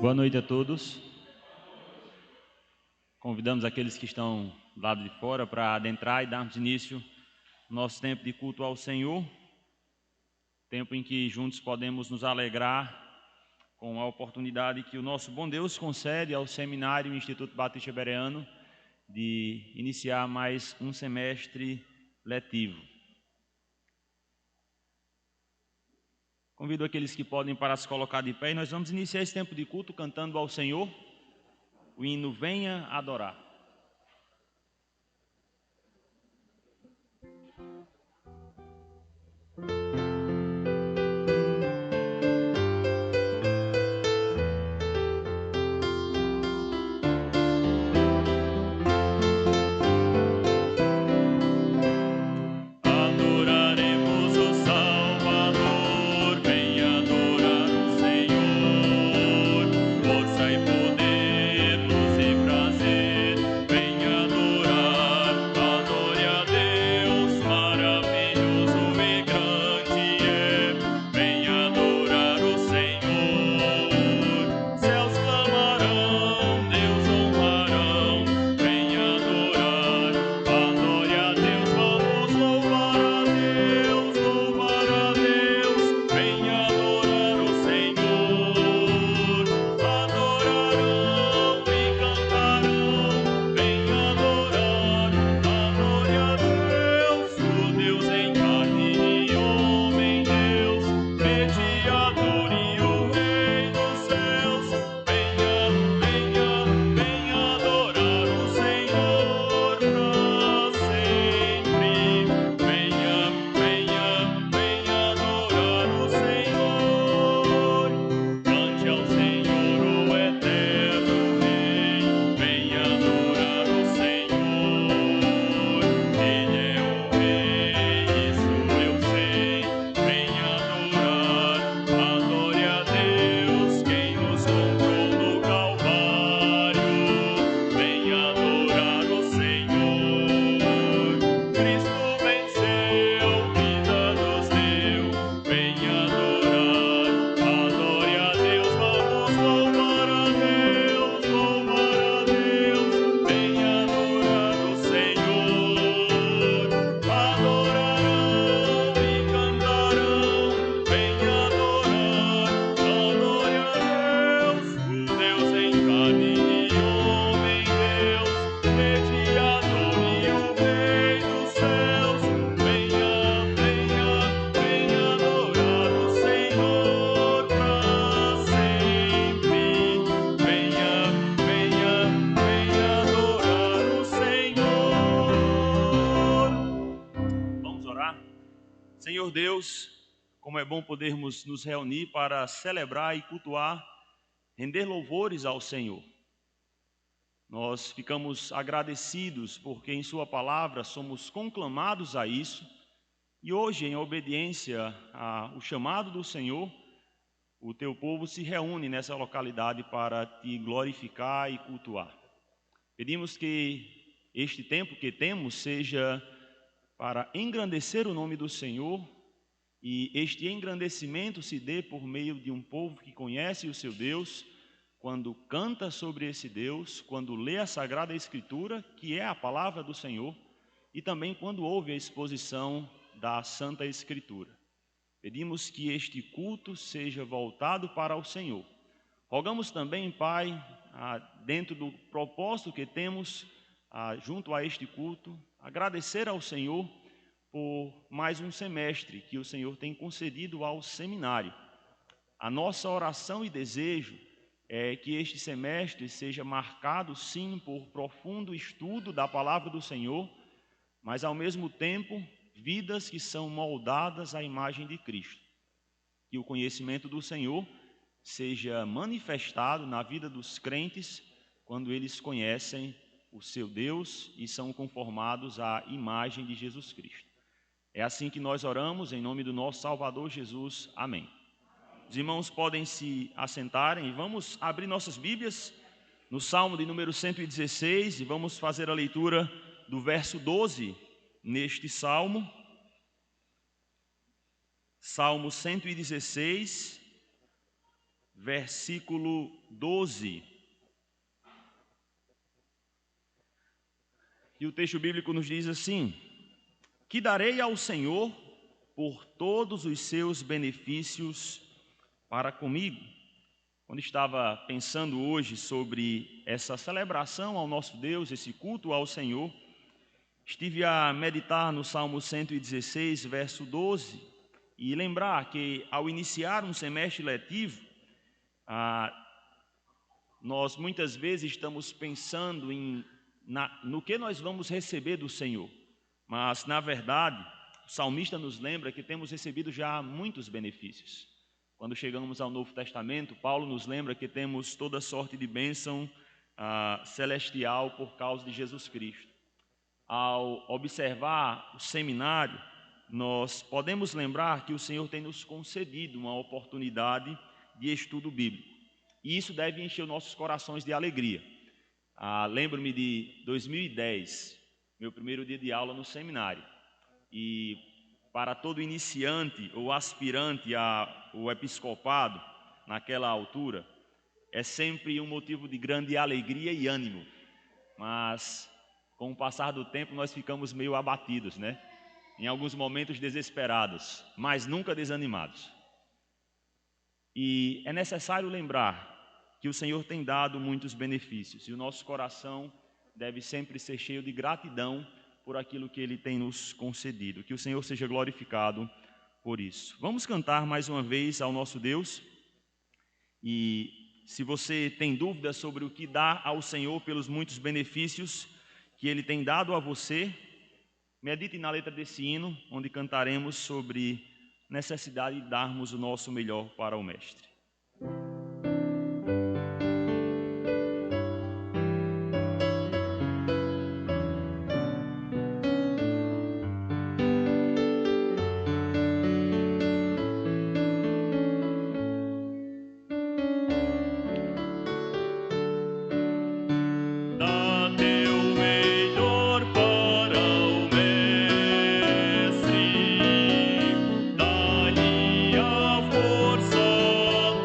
Boa noite a todos. Convidamos aqueles que estão do lado de fora para adentrar e darmos início ao nosso tempo de culto ao Senhor, tempo em que juntos podemos nos alegrar com a oportunidade que o nosso bom Deus concede ao Seminário Instituto Batista Bereano de iniciar mais um semestre letivo. Convido aqueles que podem para se colocar de pé e nós vamos iniciar esse tempo de culto cantando ao Senhor o hino Venha Adorar. Senhor Deus, como é bom podermos nos reunir para celebrar e cultuar, render louvores ao Senhor. Nós ficamos agradecidos porque em Sua palavra somos conclamados a isso e hoje, em obediência ao chamado do Senhor, o Teu povo se reúne nessa localidade para Te glorificar e cultuar. Pedimos que este tempo que temos seja para engrandecer o nome do Senhor, e este engrandecimento se dê por meio de um povo que conhece o seu Deus, quando canta sobre esse Deus, quando lê a Sagrada Escritura, que é a palavra do Senhor, e também quando ouve a exposição da Santa Escritura. Pedimos que este culto seja voltado para o Senhor. Rogamos também, Pai, dentro do propósito que temos junto a este culto, agradecer ao Senhor por mais um semestre que o Senhor tem concedido ao seminário. A nossa oração e desejo é que este semestre seja marcado, sim, por profundo estudo da palavra do Senhor, mas ao mesmo tempo, vidas que são moldadas à imagem de Cristo. Que o conhecimento do Senhor seja manifestado na vida dos crentes quando eles conhecem o seu Deus e são conformados à imagem de Jesus Cristo. É assim que nós oramos, em nome do nosso Salvador Jesus. Amém. Os irmãos podem se assentarem e vamos abrir nossas Bíblias no Salmo de número 116 e vamos fazer a leitura do verso 12 neste Salmo. Salmo 116, versículo 12. E o texto bíblico nos diz assim: que darei ao Senhor por todos os seus benefícios para comigo. Quando estava pensando hoje sobre essa celebração ao nosso Deus, esse culto ao Senhor, estive a meditar no Salmo 116, verso 12, e lembrar que ao iniciar um semestre letivo, nós muitas vezes estamos pensando no que nós vamos receber do Senhor, mas na verdade o salmista nos lembra que temos recebido já muitos benefícios. Quando chegamos ao Novo Testamento, Paulo nos lembra que temos toda sorte de bênção celestial por causa de Jesus Cristo. Ao observar o seminário, nós podemos lembrar que o Senhor tem nos concedido uma oportunidade de estudo bíblico. E isso deve encher nossos corações de alegria. Lembro-me de 2010, meu primeiro dia de aula no seminário. E para todo iniciante ou aspirante ao episcopado, naquela altura, é sempre um motivo de grande alegria e ânimo. Mas, com o passar do tempo, nós ficamos meio abatidos, né? Em alguns momentos desesperados, mas nunca desanimados. E é necessário lembrar que o Senhor tem dado muitos benefícios e o nosso coração deve sempre ser cheio de gratidão por aquilo que Ele tem nos concedido. Que o Senhor seja glorificado por isso. Vamos cantar mais uma vez ao nosso Deus. E se você tem dúvidas sobre o que dá ao Senhor pelos muitos benefícios que Ele tem dado a você, medite na letra desse hino, onde cantaremos sobre necessidade de darmos o nosso melhor para o Mestre. Dá-lhe a força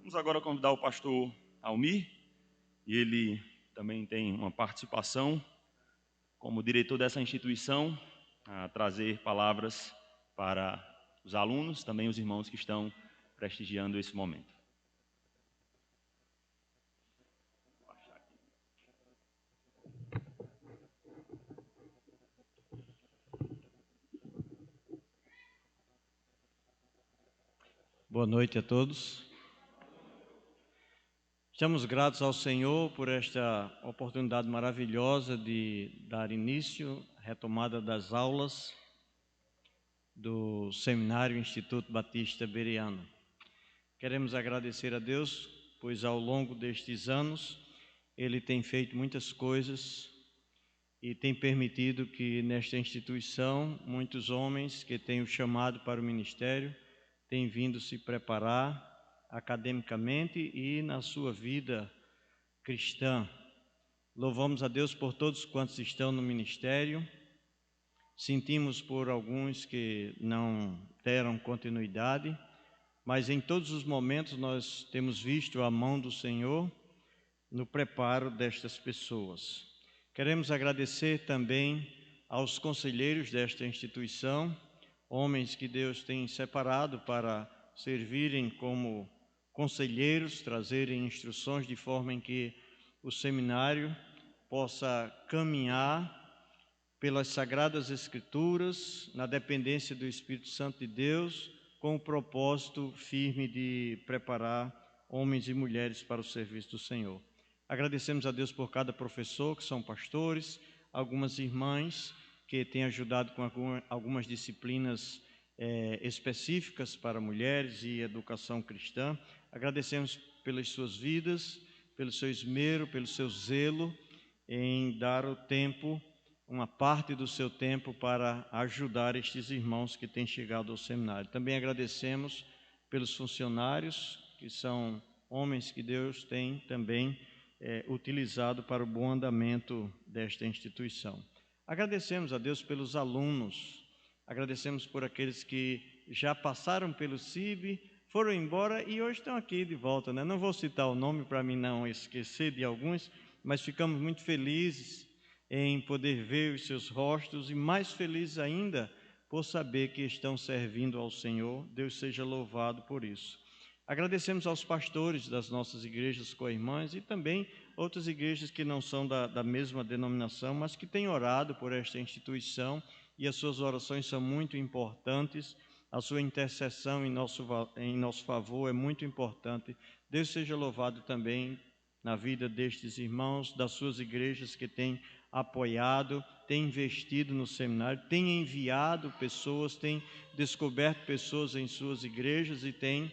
Vamos agora convidar o pastor Almir, e ele também tem uma participação como diretor dessa instituição, a trazer palavras para os alunos, também os irmãos que estão prestigiando esse momento. Boa noite a todos. Estamos gratos ao Senhor por esta oportunidade maravilhosa de dar início, retomada das aulas do Seminário Instituto Batista Bereano. Queremos agradecer a Deus, pois ao longo destes anos Ele tem feito muitas coisas e tem permitido que nesta instituição muitos homens que têm o chamado para o ministério têm vindo se preparar academicamente e na sua vida cristã. Louvamos a Deus por todos quantos estão no ministério. Sentimos por alguns que não deram continuidade, mas em todos os momentos nós temos visto a mão do Senhor no preparo destas pessoas. Queremos agradecer também aos conselheiros desta instituição, homens que Deus tem separado para servirem como conselheiros, trazerem instruções de forma em que o seminário possa caminhar pelas Sagradas Escrituras, na dependência do Espírito Santo de Deus, com o propósito firme de preparar homens e mulheres para o serviço do Senhor. Agradecemos a Deus por cada professor, que são pastores, algumas irmãs que têm ajudado com algumas disciplinas específicas para mulheres e educação cristã. Agradecemos pelas suas vidas, pelo seu esmero, pelo seu zelo em dar o tempo, uma parte do seu tempo para ajudar estes irmãos que têm chegado ao seminário. Também agradecemos pelos funcionários, que são homens que Deus tem também utilizado para o bom andamento desta instituição. Agradecemos a Deus pelos alunos, agradecemos por aqueles que já passaram pelo CIB, foram embora e hoje estão aqui de volta, né? Não vou citar o nome para mim não esquecer de alguns, mas ficamos muito felizes em poder ver os seus rostos e mais felizes ainda por saber que estão servindo ao Senhor. Deus seja louvado por isso. Agradecemos aos pastores das nossas igrejas co-irmãs e também outras igrejas que não são da mesma denominação, mas que têm orado por esta instituição e as suas orações são muito importantes. A sua intercessão em nosso favor é muito importante. Deus seja louvado também na vida destes irmãos, das suas igrejas que têm apoiado, têm investido no seminário, têm enviado pessoas, têm descoberto pessoas em suas igrejas e têm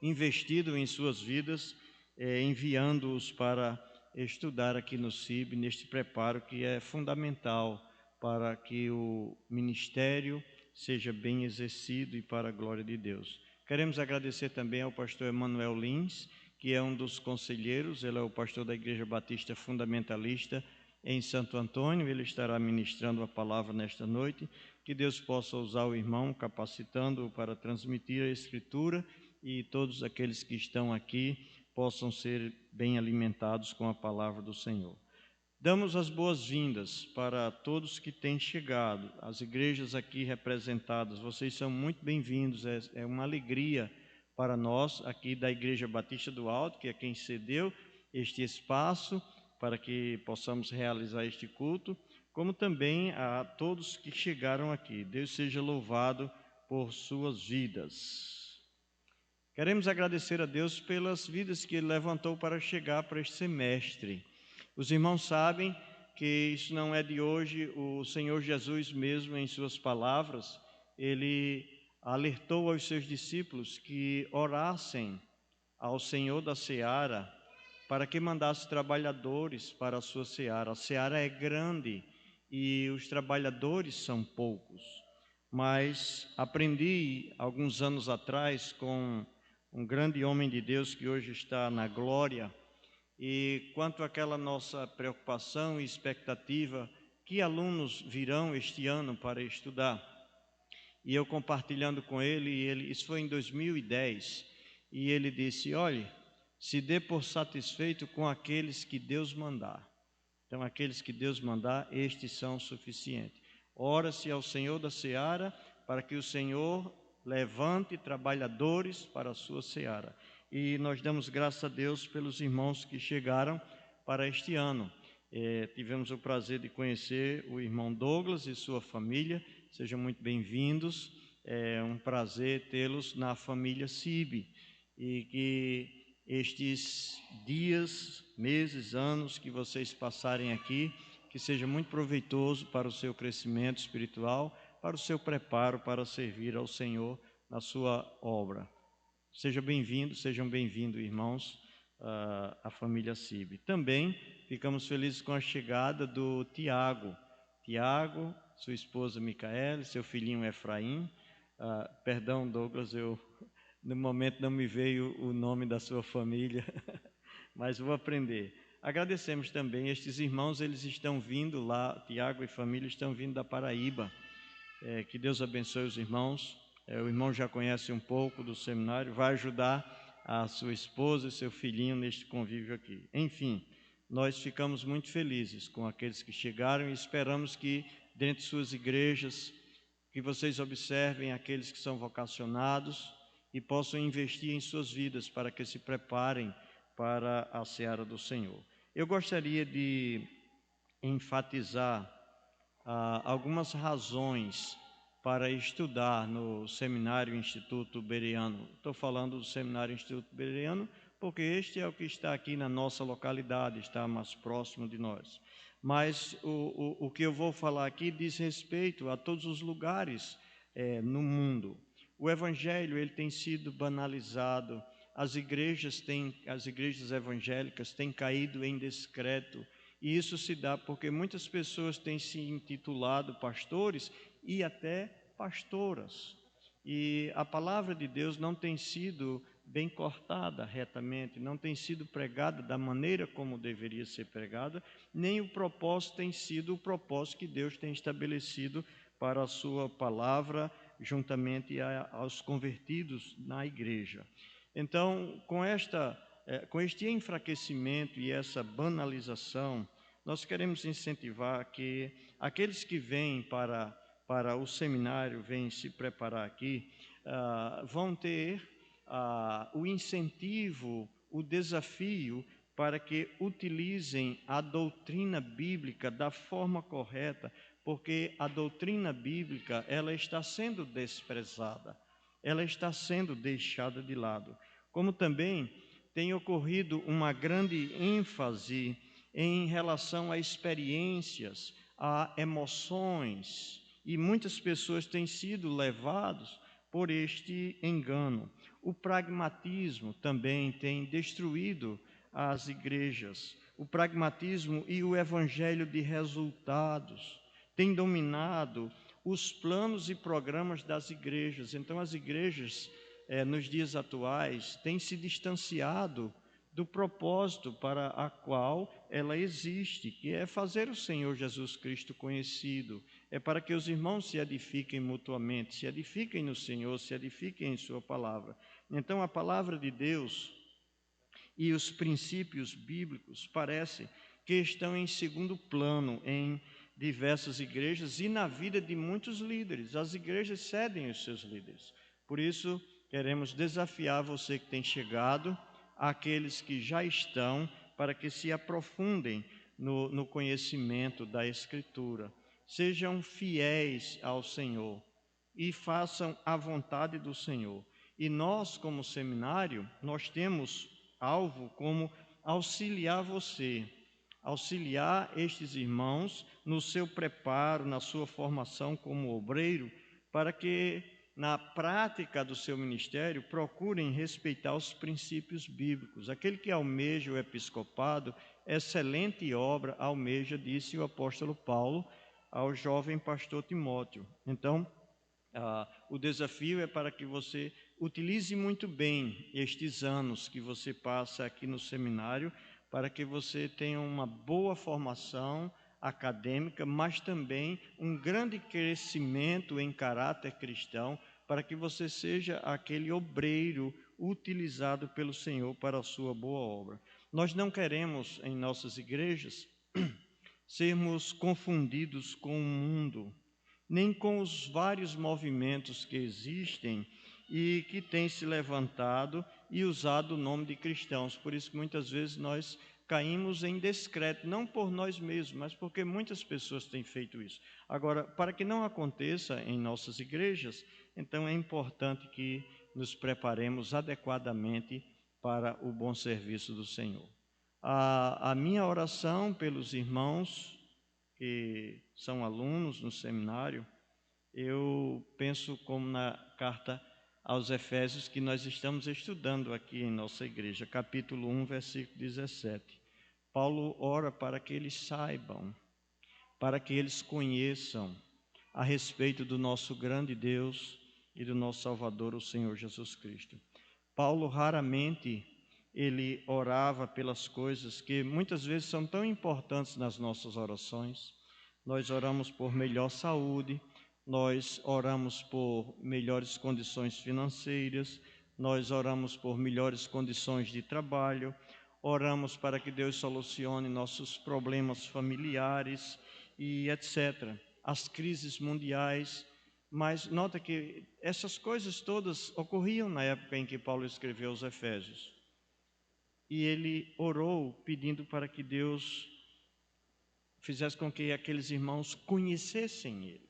investido em suas vidas, enviando-os para estudar aqui no CIB, neste preparo que é fundamental para que o ministério seja bem exercido e para a glória de Deus. Queremos agradecer também ao pastor Emanuel Lins, que é um dos conselheiros, ele é o pastor da Igreja Batista Fundamentalista em Santo Antônio, ele estará ministrando a palavra nesta noite, que Deus possa usar o irmão, capacitando-o para transmitir a Escritura e todos aqueles que estão aqui possam ser bem alimentados com a palavra do Senhor. Damos as boas-vindas para todos que têm chegado, as igrejas aqui representadas, vocês são muito bem-vindos, é uma alegria para nós aqui da Igreja Batista do Alto, que é quem cedeu este espaço para que possamos realizar este culto, como também a todos que chegaram aqui. Deus seja louvado por suas vidas. Queremos agradecer a Deus pelas vidas que Ele levantou para chegar para este semestre. Os irmãos sabem que isso não é de hoje, o Senhor Jesus mesmo, em suas palavras, Ele alertou aos seus discípulos que orassem ao Senhor da seara para que mandasse trabalhadores para a sua seara. A seara é grande e os trabalhadores são poucos, mas aprendi alguns anos atrás com um grande homem de Deus que hoje está na glória, e quanto àquela nossa preocupação e expectativa, que alunos virão este ano para estudar? E eu compartilhando com ele, isso foi em 2010, e ele disse: olhe, se dê por satisfeito com aqueles que Deus mandar. Então, aqueles que Deus mandar, estes são suficientes. Ora-se ao Senhor da seara, para que o Senhor levante trabalhadores para a sua seara. E nós damos graças a Deus pelos irmãos que chegaram para este ano. Tivemos o prazer de conhecer o irmão Douglas e sua família. Sejam muito bem-vindos. É um prazer tê-los na família CIB. E que estes dias, meses, anos que vocês passarem aqui, que seja muito proveitoso para o seu crescimento espiritual, para o seu preparo para servir ao Senhor na sua obra. Sejam bem-vindos, irmãos, à família CIB. Também ficamos felizes com a chegada do Tiago, sua esposa Micaele, seu filhinho Efraim. Perdão, Douglas, no momento não me veio o nome da sua família, mas vou aprender. Agradecemos também estes irmãos, eles estão vindo lá, Tiago e família estão vindo da Paraíba. Que Deus abençoe os irmãos. O irmão já conhece um pouco do seminário, vai ajudar a sua esposa e seu filhinho neste convívio aqui. Enfim, nós ficamos muito felizes com aqueles que chegaram e esperamos que, dentro de suas igrejas, que vocês observem aqueles que são vocacionados e possam investir em suas vidas para que se preparem para a seara do Senhor. Eu gostaria de enfatizar algumas razões para estudar no Seminário Instituto Bereano. Estou falando do Seminário Instituto Bereano porque este é o que está aqui na nossa localidade, está mais próximo de nós. Mas o que eu vou falar aqui diz respeito a todos os lugares no mundo. O Evangelho ele tem sido banalizado, as igrejas evangélicas têm caído em descrédito, e isso se dá porque muitas pessoas têm se intitulado pastores e até pastoras. E a palavra de Deus não tem sido bem cortada retamente, não tem sido pregada da maneira como deveria ser pregada, nem o propósito tem sido o propósito que Deus tem estabelecido para a sua palavra, juntamente aos convertidos na igreja. Então, com este enfraquecimento e essa banalização, nós queremos incentivar que aqueles que vêm para o seminário, vêm se preparar aqui, vão ter o incentivo, o desafio para que utilizem a doutrina bíblica da forma correta, porque a doutrina bíblica ela está sendo desprezada, ela está sendo deixada de lado. Como também tem ocorrido uma grande ênfase em relação a experiências, a emoções, e muitas pessoas têm sido levadas por este engano. O pragmatismo também tem destruído as igrejas. O pragmatismo e o evangelho de resultados tem dominado os planos e programas das igrejas. Então, as igrejas, nos dias atuais, têm se distanciado do propósito para a qual ela existe, que é fazer o Senhor Jesus Cristo conhecido. É para que os irmãos se edifiquem mutuamente, se edifiquem no Senhor, se edifiquem em sua palavra. Então, a palavra de Deus e os princípios bíblicos parece que estão em segundo plano em diversas igrejas e na vida de muitos líderes. As igrejas cedem os seus líderes. Por isso, queremos desafiar você que tem chegado, aqueles que já estão, para que se aprofundem no conhecimento da Escritura. Sejam fiéis ao Senhor e façam a vontade do Senhor. E nós, como seminário, nós temos alvo como auxiliar você, auxiliar estes irmãos no seu preparo, na sua formação como obreiro, para que na prática do seu ministério procurem respeitar os princípios bíblicos. Aquele que almeja o episcopado, excelente obra almeja, disse o apóstolo Paulo ao jovem pastor Timóteo. Então, o desafio é para que você utilize muito bem estes anos que você passa aqui no seminário, para que você tenha uma boa formação acadêmica, mas também um grande crescimento em caráter cristão, para que você seja aquele obreiro utilizado pelo Senhor para a sua boa obra. Nós não queremos, em nossas igrejas, sermos confundidos com o mundo, nem com os vários movimentos que existem e que têm se levantado e usado o nome de cristãos. Por isso que muitas vezes nós caímos em descrédito, não por nós mesmos, mas porque muitas pessoas têm feito isso. Agora, para que não aconteça em nossas igrejas, então é importante que nos preparemos adequadamente para o bom serviço do Senhor. A minha oração pelos irmãos que são alunos no seminário, eu penso como na carta aos Efésios que nós estamos estudando aqui em nossa igreja, capítulo 1, versículo 17. Paulo ora para que eles saibam, para que eles conheçam a respeito do nosso grande Deus e do nosso Salvador, o Senhor Jesus Cristo. Paulo raramente ele orava pelas coisas que muitas vezes são tão importantes nas nossas orações. Nós oramos por melhor saúde, nós oramos por melhores condições financeiras, nós oramos por melhores condições de trabalho, oramos para que Deus solucione nossos problemas familiares e etc. As crises mundiais, mas nota que essas coisas todas ocorriam na época em que Paulo escreveu aos Efésios. E ele orou pedindo para que Deus fizesse com que aqueles irmãos conhecessem ele.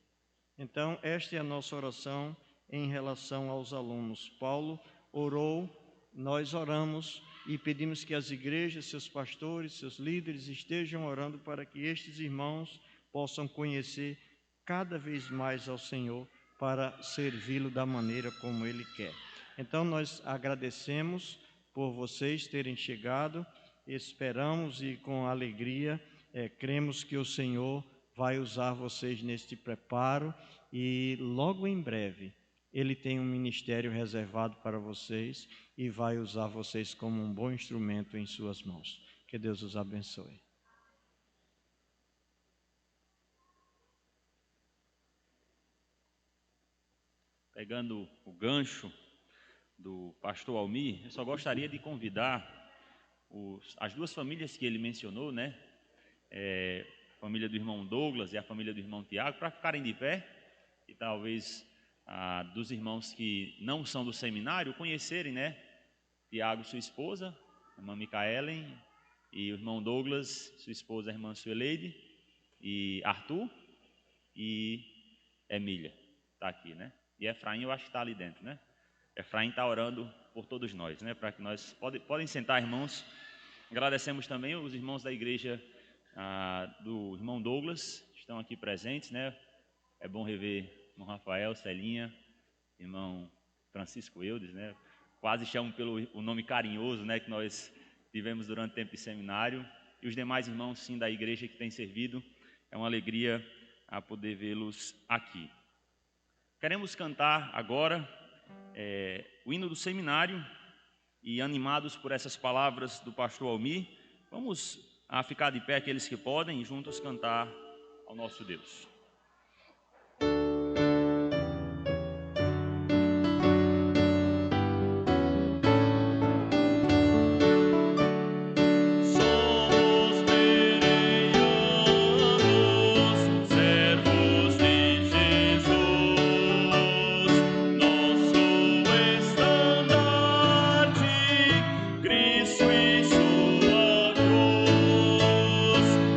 Então, esta é a nossa oração em relação aos alunos. Paulo orou, nós oramos e pedimos que as igrejas, seus pastores, seus líderes estejam orando para que estes irmãos possam conhecer cada vez mais ao Senhor para servi-lo da maneira como Ele quer. Então, nós agradecemos por vocês terem chegado, esperamos e com alegria cremos que o Senhor vai usar vocês neste preparo e logo em breve Ele tem um ministério reservado para vocês e vai usar vocês como um bom instrumento em suas mãos. Que Deus os abençoe. Pegando o gancho do pastor Almir, eu só gostaria de convidar as duas famílias que ele mencionou, né? A família do irmão Douglas e a família do irmão Tiago, para ficarem de pé e talvez dos irmãos que não são do seminário conhecerem, né? Tiago, sua esposa, a irmã Micaelen, e o irmão Douglas, sua esposa, a irmã Sueleide, e Arthur e Emília, está aqui, né? E Efraim eu acho que está ali dentro, né? Efraim está orando por todos nós, né? Para que nós... Podem sentar, irmãos. Agradecemos também os irmãos da igreja do irmão Douglas, que estão aqui presentes, né? É bom rever irmão Rafael, Celinha, irmão Francisco Eudes, né? Quase chamo pelo o nome carinhoso, né? Que nós tivemos durante o tempo de seminário. E os demais irmãos, sim, da igreja que têm servido. É uma alegria poder vê-los aqui. Queremos cantar agora o hino do seminário e animados por essas palavras do pastor Almir, vamos ficar de pé aqueles que podem e juntos cantar ao nosso Deus.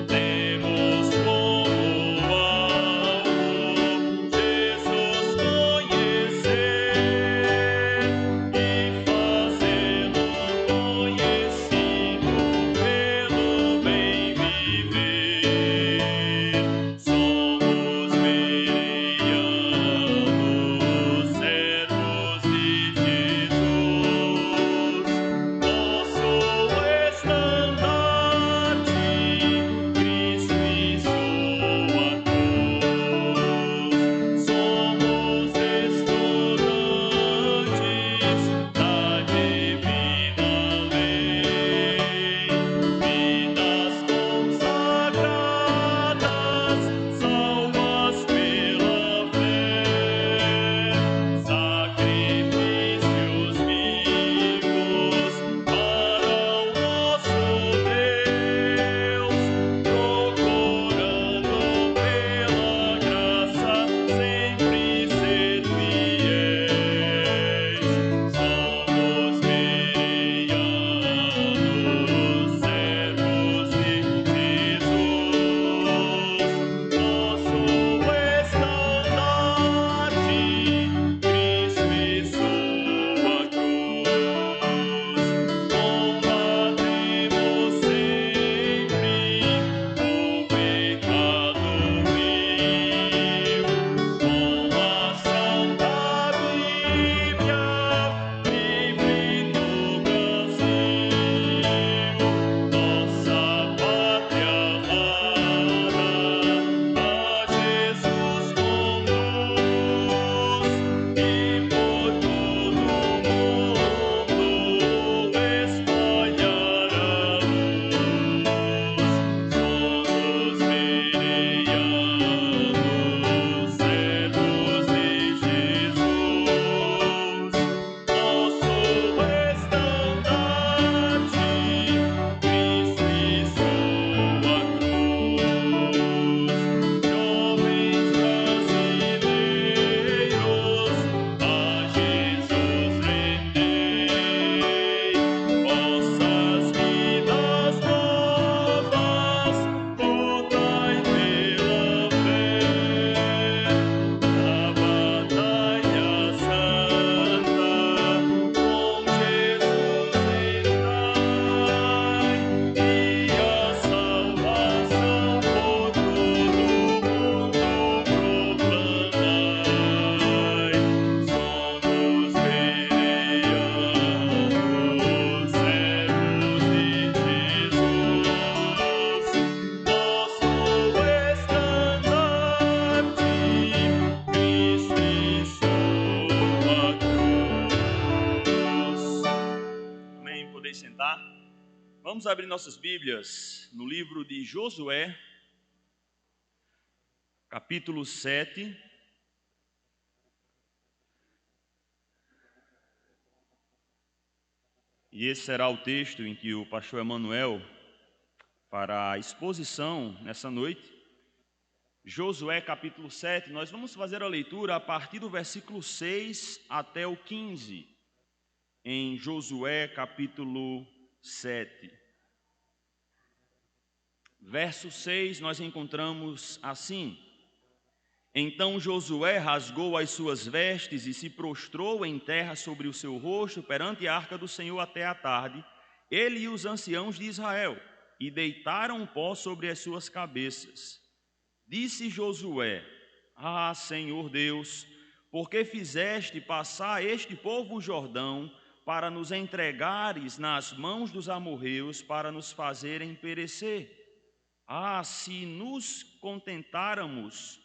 Temos como Olá, vamos abrir nossas Bíblias no livro de Josué, capítulo 7. E esse será o texto em que o pastor Emanuel fará a exposição nessa noite. Josué, capítulo 7, nós vamos fazer a leitura a partir do versículo 6 até o 15, em Josué, capítulo 7. Verso 6, nós encontramos assim: Então Josué rasgou as suas vestes e se prostrou em terra sobre o seu rosto perante a arca do Senhor até a tarde, ele e os anciãos de Israel, e deitaram pó sobre as suas cabeças. Disse Josué: Ah, Senhor Deus, por que fizeste passar este povo o Jordão para nos entregares nas mãos dos amorreus para nos fazerem perecer? Ah, se nos contentáramos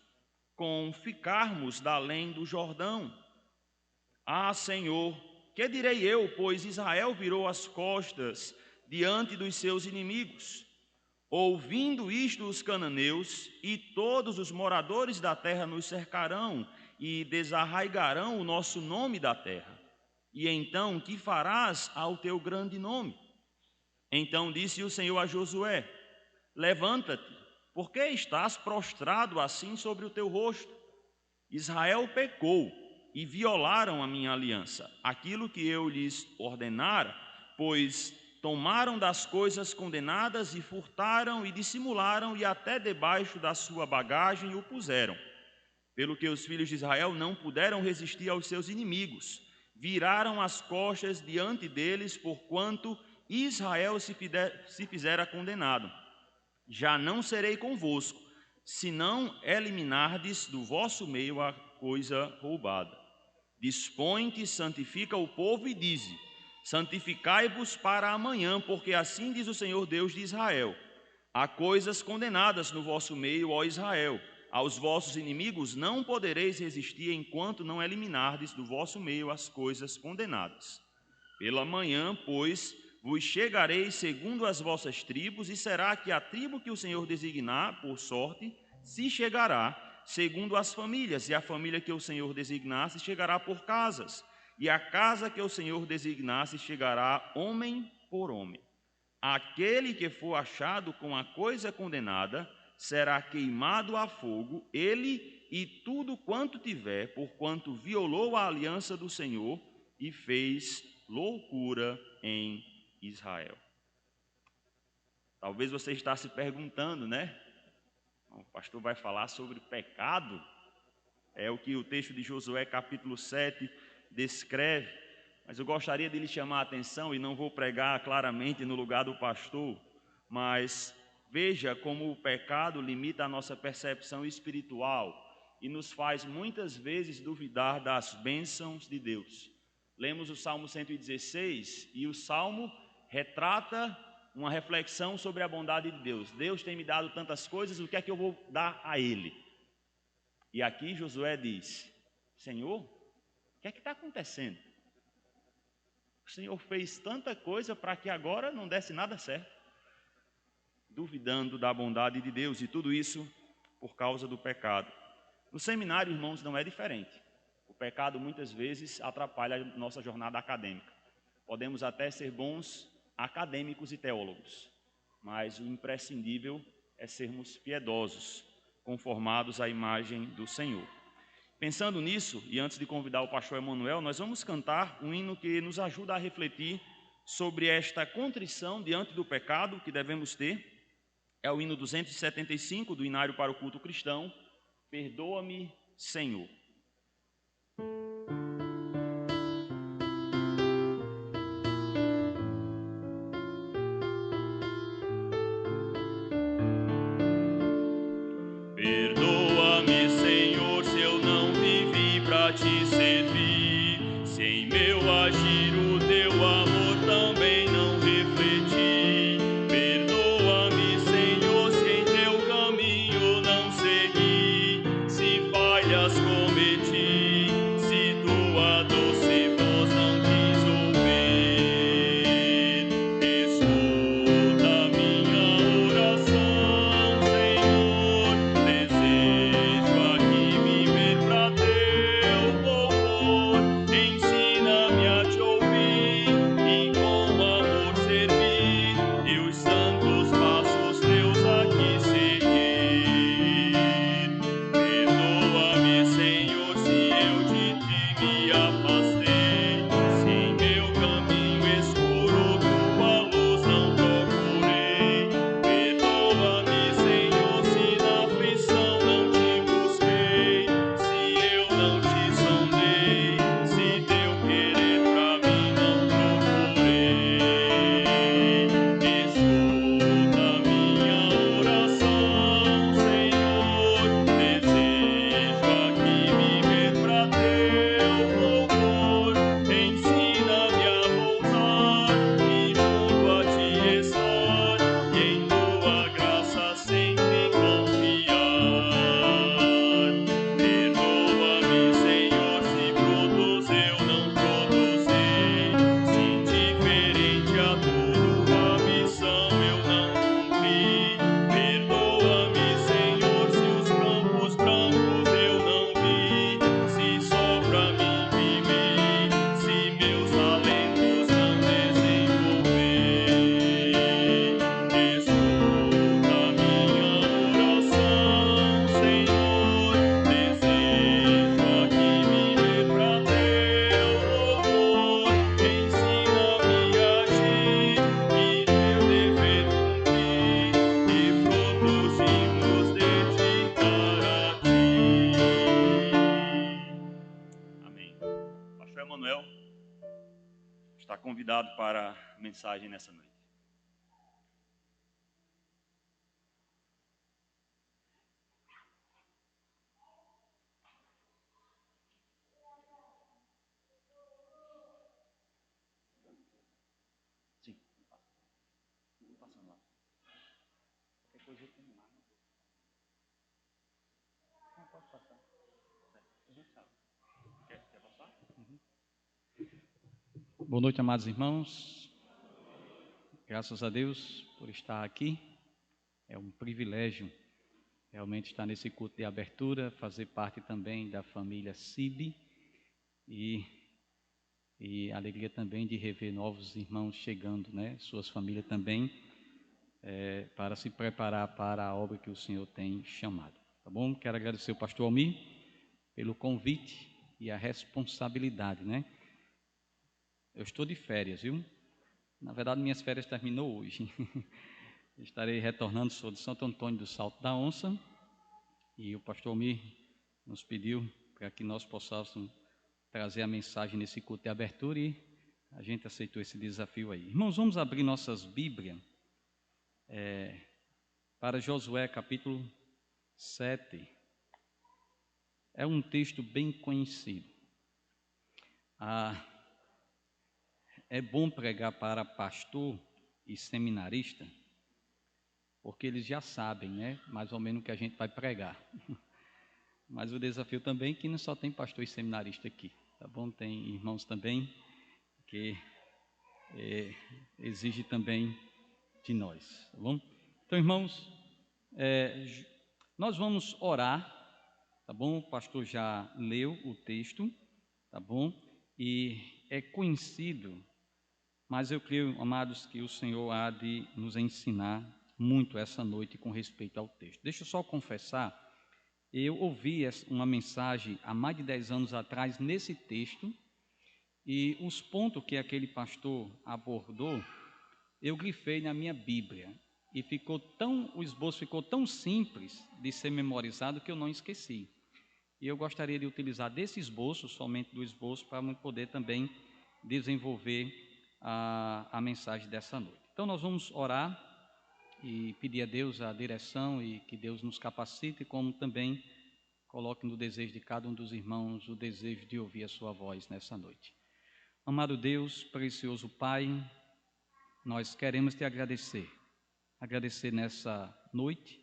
com ficarmos da além do Jordão. Ah, Senhor, que direi eu, pois Israel virou as costas diante dos seus inimigos? Ouvindo isto, os cananeus e todos os moradores da terra nos cercarão e desarraigarão o nosso nome da terra. E então, que farás ao teu grande nome? Então disse o Senhor a Josué: Levanta-te, porque estás prostrado assim sobre o teu rosto? Israel pecou e violaram a minha aliança, aquilo que eu lhes ordenara, pois tomaram das coisas condenadas e furtaram e dissimularam e até debaixo da sua bagagem o puseram. Pelo que os filhos de Israel não puderam resistir aos seus inimigos, viraram as costas diante deles, porquanto Israel se fizera condenado. Já não serei convosco, se não eliminardes do vosso meio a coisa roubada. Dispõe-te, santifica o povo e dize: Santificai-vos para amanhã, porque assim diz o Senhor Deus de Israel: Há coisas condenadas no vosso meio, ó Israel. Aos vossos inimigos não podereis resistir enquanto não eliminardes do vosso meio as coisas condenadas. Pela manhã, pois, vos chegareis segundo as vossas tribos, e será que a tribo que o Senhor designar por sorte se chegará segundo as famílias, e a família que o Senhor designar se chegará por casas, e a casa que o Senhor designar se chegará homem por homem. Aquele que for achado com a coisa condenada será queimado a fogo, ele e tudo quanto tiver, porquanto violou a aliança do Senhor e fez loucura em Israel. Talvez você está se perguntando, né? O pastor vai falar sobre pecado. É o que o texto de Josué capítulo 7 descreve. Mas eu gostaria de lhe chamar a atenção, e não vou pregar claramente no lugar do pastor, mas veja como o pecado limita a nossa percepção espiritual e nos faz muitas vezes duvidar das bênçãos de Deus. Lemos o Salmo 116 e o Salmo retrata uma reflexão sobre a bondade de Deus. Deus tem me dado tantas coisas, o que é que eu vou dar a Ele? E aqui Josué diz: Senhor, o que é que está acontecendo? O Senhor fez tanta coisa para que agora não desse nada certo. Duvidando da bondade de Deus, e tudo isso por causa do pecado. No seminário, irmãos, não é diferente. O pecado muitas vezes atrapalha a nossa jornada acadêmica. Podemos até ser bons acadêmicos e teólogos, mas o imprescindível é sermos piedosos, conformados à imagem do Senhor. Pensando nisso, e antes de convidar o pastor Emanuel, nós vamos cantar um hino que nos ajuda a refletir sobre esta contrição diante do pecado que devemos ter. É o hino 275 do Inário para o Culto Cristão, Perdoa-me, Senhor. Perdoa-me, Senhor, se eu não vivi para te servir, se em meu agir o teu amor também não refleti. Perdoa-me, Senhor, se em teu caminho não segui, se falhas cometi, se mensagem nessa noite. Sim, passando lá. Qualquer coisa eu tenho lá. Não, pode passar. Quer passar? Boa noite, amados irmãos. Graças a Deus por estar aqui. É um privilégio realmente estar nesse culto de abertura, fazer parte também da família CIB e alegria também de rever novos irmãos chegando, né? Suas famílias também, para se preparar para a obra que o Senhor tem chamado. Tá bom? Quero agradecer ao pastor Almir pelo convite e a responsabilidade, né? Eu estou de férias, viu? Na verdade, minhas férias terminou hoje. Estarei retornando, sou de Santo Antônio do Salto da Onça, e o pastor Almir nos pediu para que nós possamos trazer a mensagem nesse culto de abertura e a gente aceitou esse desafio aí. Irmãos, vamos abrir nossas Bíblias para Josué capítulo 7. É um texto bem conhecido. É bom pregar para pastor e seminarista, porque eles já sabem, né, mais ou menos o que a gente vai pregar. Mas o desafio também é que não só tem pastor e seminarista aqui, tá bom? Tem irmãos também que exige também de nós, tá bom? Então, irmãos, nós vamos orar, tá bom? O pastor já leu o texto, tá bom? E é conhecido, mas eu creio, amados, que o Senhor há de nos ensinar muito essa noite com respeito ao texto. Deixa eu só confessar, eu ouvi uma mensagem há mais de 10 anos atrás nesse texto, e os pontos que aquele pastor abordou, eu grifei na minha Bíblia, e o esboço ficou tão simples de ser memorizado que eu não esqueci. E eu gostaria de utilizar desse esboço, somente do esboço, para poder também desenvolver a mensagem dessa noite. Então nós vamos orar e pedir a Deus a direção e que Deus nos capacite, como também coloque no desejo de cada um dos irmãos o desejo de ouvir a sua voz nessa noite. Amado Deus, precioso Pai, nós queremos te agradecer nessa noite,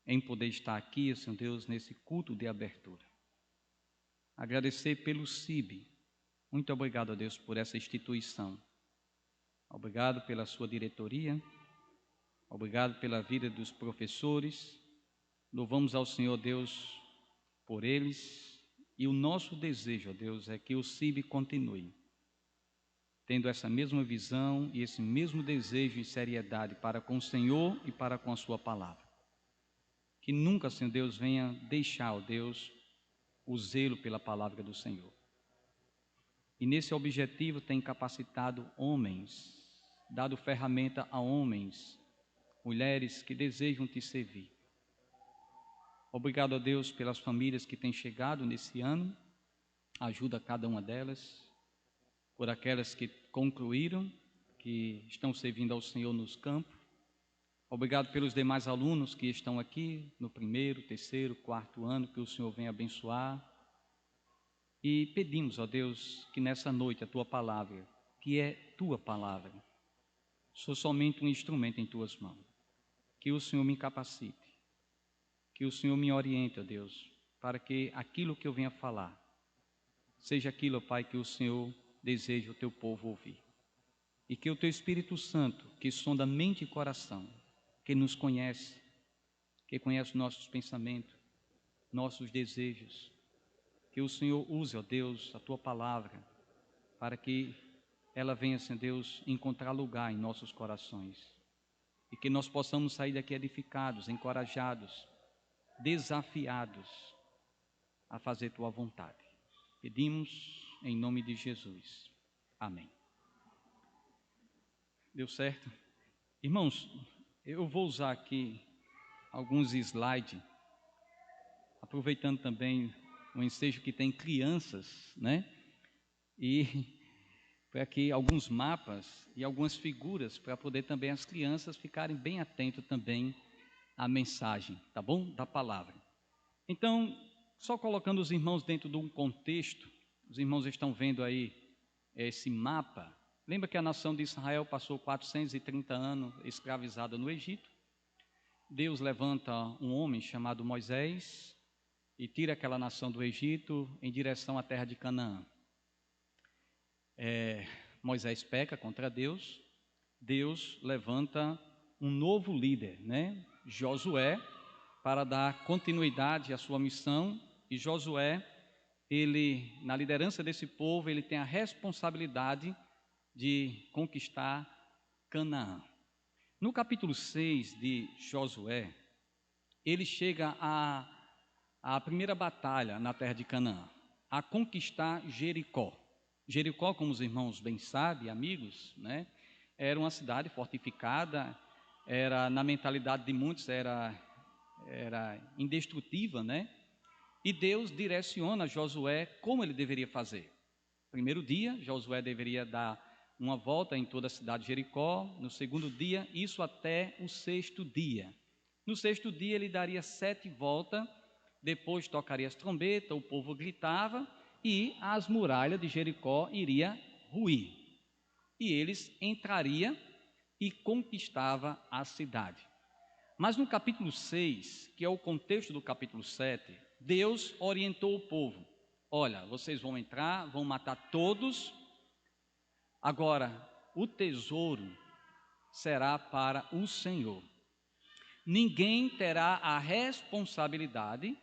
em poder estar aqui, Senhor Deus, nesse culto de abertura. Agradecer pelo CIB. Muito obrigado a Deus por essa instituição. Obrigado pela sua diretoria. Obrigado pela vida dos professores. Louvamos ao Senhor Deus por eles. E o nosso desejo, ó Deus, é que o CIB continue tendo essa mesma visão e esse mesmo desejo e seriedade para com o Senhor e para com a sua palavra. Que nunca, Senhor Deus, venha deixar, ó Deus, o zelo pela palavra do Senhor. E nesse objetivo tem capacitado homens, dado ferramenta a homens, mulheres que desejam te servir. Obrigado a Deus pelas famílias que têm chegado nesse ano, ajuda cada uma delas, por aquelas que concluíram, que estão servindo ao Senhor nos campos. Obrigado pelos demais alunos que estão aqui no 1º, 3º, 4º ano, que o Senhor venha abençoar. E pedimos, ó Deus, que nessa noite a Tua palavra, que é Tua palavra, sou somente um instrumento em Tuas mãos. Que o Senhor me capacite, que o Senhor me oriente, ó Deus, para que aquilo que eu venha falar, seja aquilo, ó Pai, que o Senhor deseja o Teu povo ouvir. E que o Teu Espírito Santo, que sonda mente e coração, que nos conhece, que conhece nossos pensamentos, nossos desejos, que o Senhor use, ó Deus, a Tua palavra, para que ela venha, Senhor Deus, encontrar lugar em nossos corações. E que nós possamos sair daqui edificados, encorajados, desafiados a fazer Tua vontade. Pedimos em nome de Jesus. Amém. Deu certo? Irmãos, eu vou usar aqui alguns slides, aproveitando também o ensejo que tem crianças, né? E Foi aqui alguns mapas e algumas figuras para poder também as crianças ficarem bem atentas também à mensagem, tá bom? Da palavra. Então, só colocando os irmãos dentro de um contexto, os irmãos estão vendo aí esse mapa. Lembra que a nação de Israel passou 430 anos escravizada no Egito? Deus levanta um homem chamado Moisés e tira aquela nação do Egito em direção à terra de Canaã. Moisés peca contra Deus, Deus levanta um novo líder, né? Josué, para dar continuidade à sua missão, e Josué, ele, na liderança desse povo, ele tem a responsabilidade de conquistar Canaã. No capítulo 6 de Josué, ele chega à primeira batalha na terra de Canaã, a conquistar Jericó. Jericó, como os irmãos bem sabem, amigos, né, era uma cidade fortificada, era, na mentalidade de muitos, era indestrutível, né? E Deus direciona Josué como ele deveria fazer. Primeiro dia, Josué deveria dar uma volta em toda a cidade de Jericó. No segundo dia, isso até o sexto dia. No sexto dia, ele daria 7 voltas, depois tocaria as trombetas, o povo gritava e as muralhas de Jericó iriam ruir. E eles entrariam e conquistavam a cidade. Mas no capítulo 6, que é o contexto do capítulo 7, Deus orientou o povo. Olha, vocês vão entrar, vão matar todos. Agora, o tesouro será para o Senhor. Ninguém terá a responsabilidade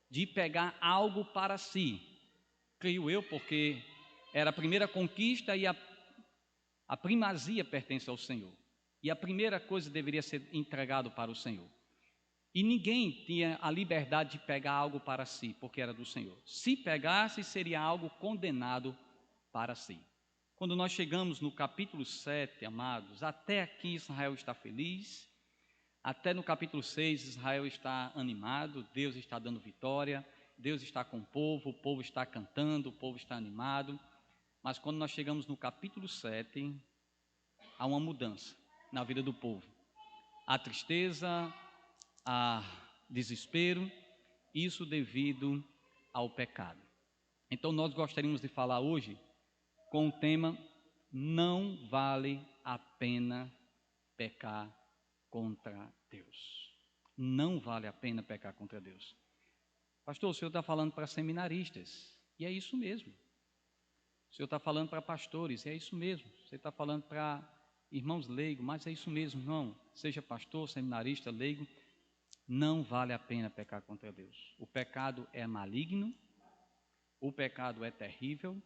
de pegar algo para si. Creio eu, porque era a primeira conquista e a primazia pertence ao Senhor. E a primeira coisa deveria ser entregado para o Senhor. E ninguém tinha a liberdade de pegar algo para si, porque era do Senhor. Se pegasse, seria algo condenado para si. Quando nós chegamos no capítulo 7, amados, até aqui Israel está feliz, até no capítulo 6 Israel está animado, Deus está dando vitória, Deus está com o povo está cantando, o povo está animado. Mas quando nós chegamos no capítulo 7, há uma mudança na vida do povo. Há tristeza, há desespero, isso devido ao pecado. Então nós gostaríamos de falar hoje com o tema: não vale a pena pecar contra Deus. Não vale a pena pecar contra Deus. Pastor, o senhor está falando para seminaristas, e é isso mesmo. O senhor está falando para pastores, e é isso mesmo. Você está falando para irmãos leigos, mas é isso mesmo, irmão. Seja pastor, seminarista, leigo, não vale a pena pecar contra Deus. O pecado é maligno, o pecado é terrível,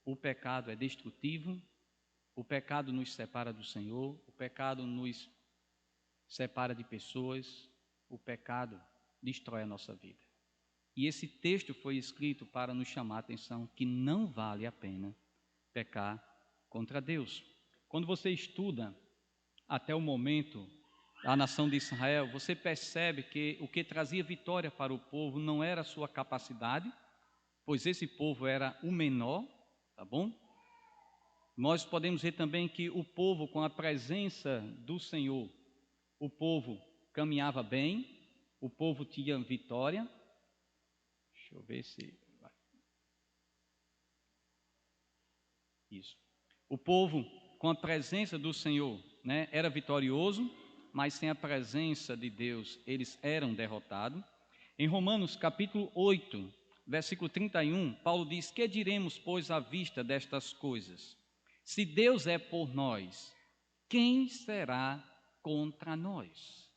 o pecado é destrutivo, o pecado nos separa do Senhor, o pecado nos separa de pessoas, o pecado destrói a nossa vida. E esse texto foi escrito para nos chamar a atenção que não vale a pena pecar contra Deus. Quando você estuda até o momento a nação de Israel, você percebe que o que trazia vitória para o povo não era a sua capacidade, pois esse povo era o menor, tá bom? Nós podemos ver também que o povo, com a presença do Senhor, o povo caminhava bem, o povo tinha vitória. Deixa eu ver se vai. Isso. O povo, com a presença do Senhor, né, era vitorioso, mas sem a presença de Deus, eles eram derrotados. Em Romanos capítulo 8, versículo 31, Paulo diz: que diremos, pois, à vista destas coisas? Se Deus é por nós, quem será contra nós?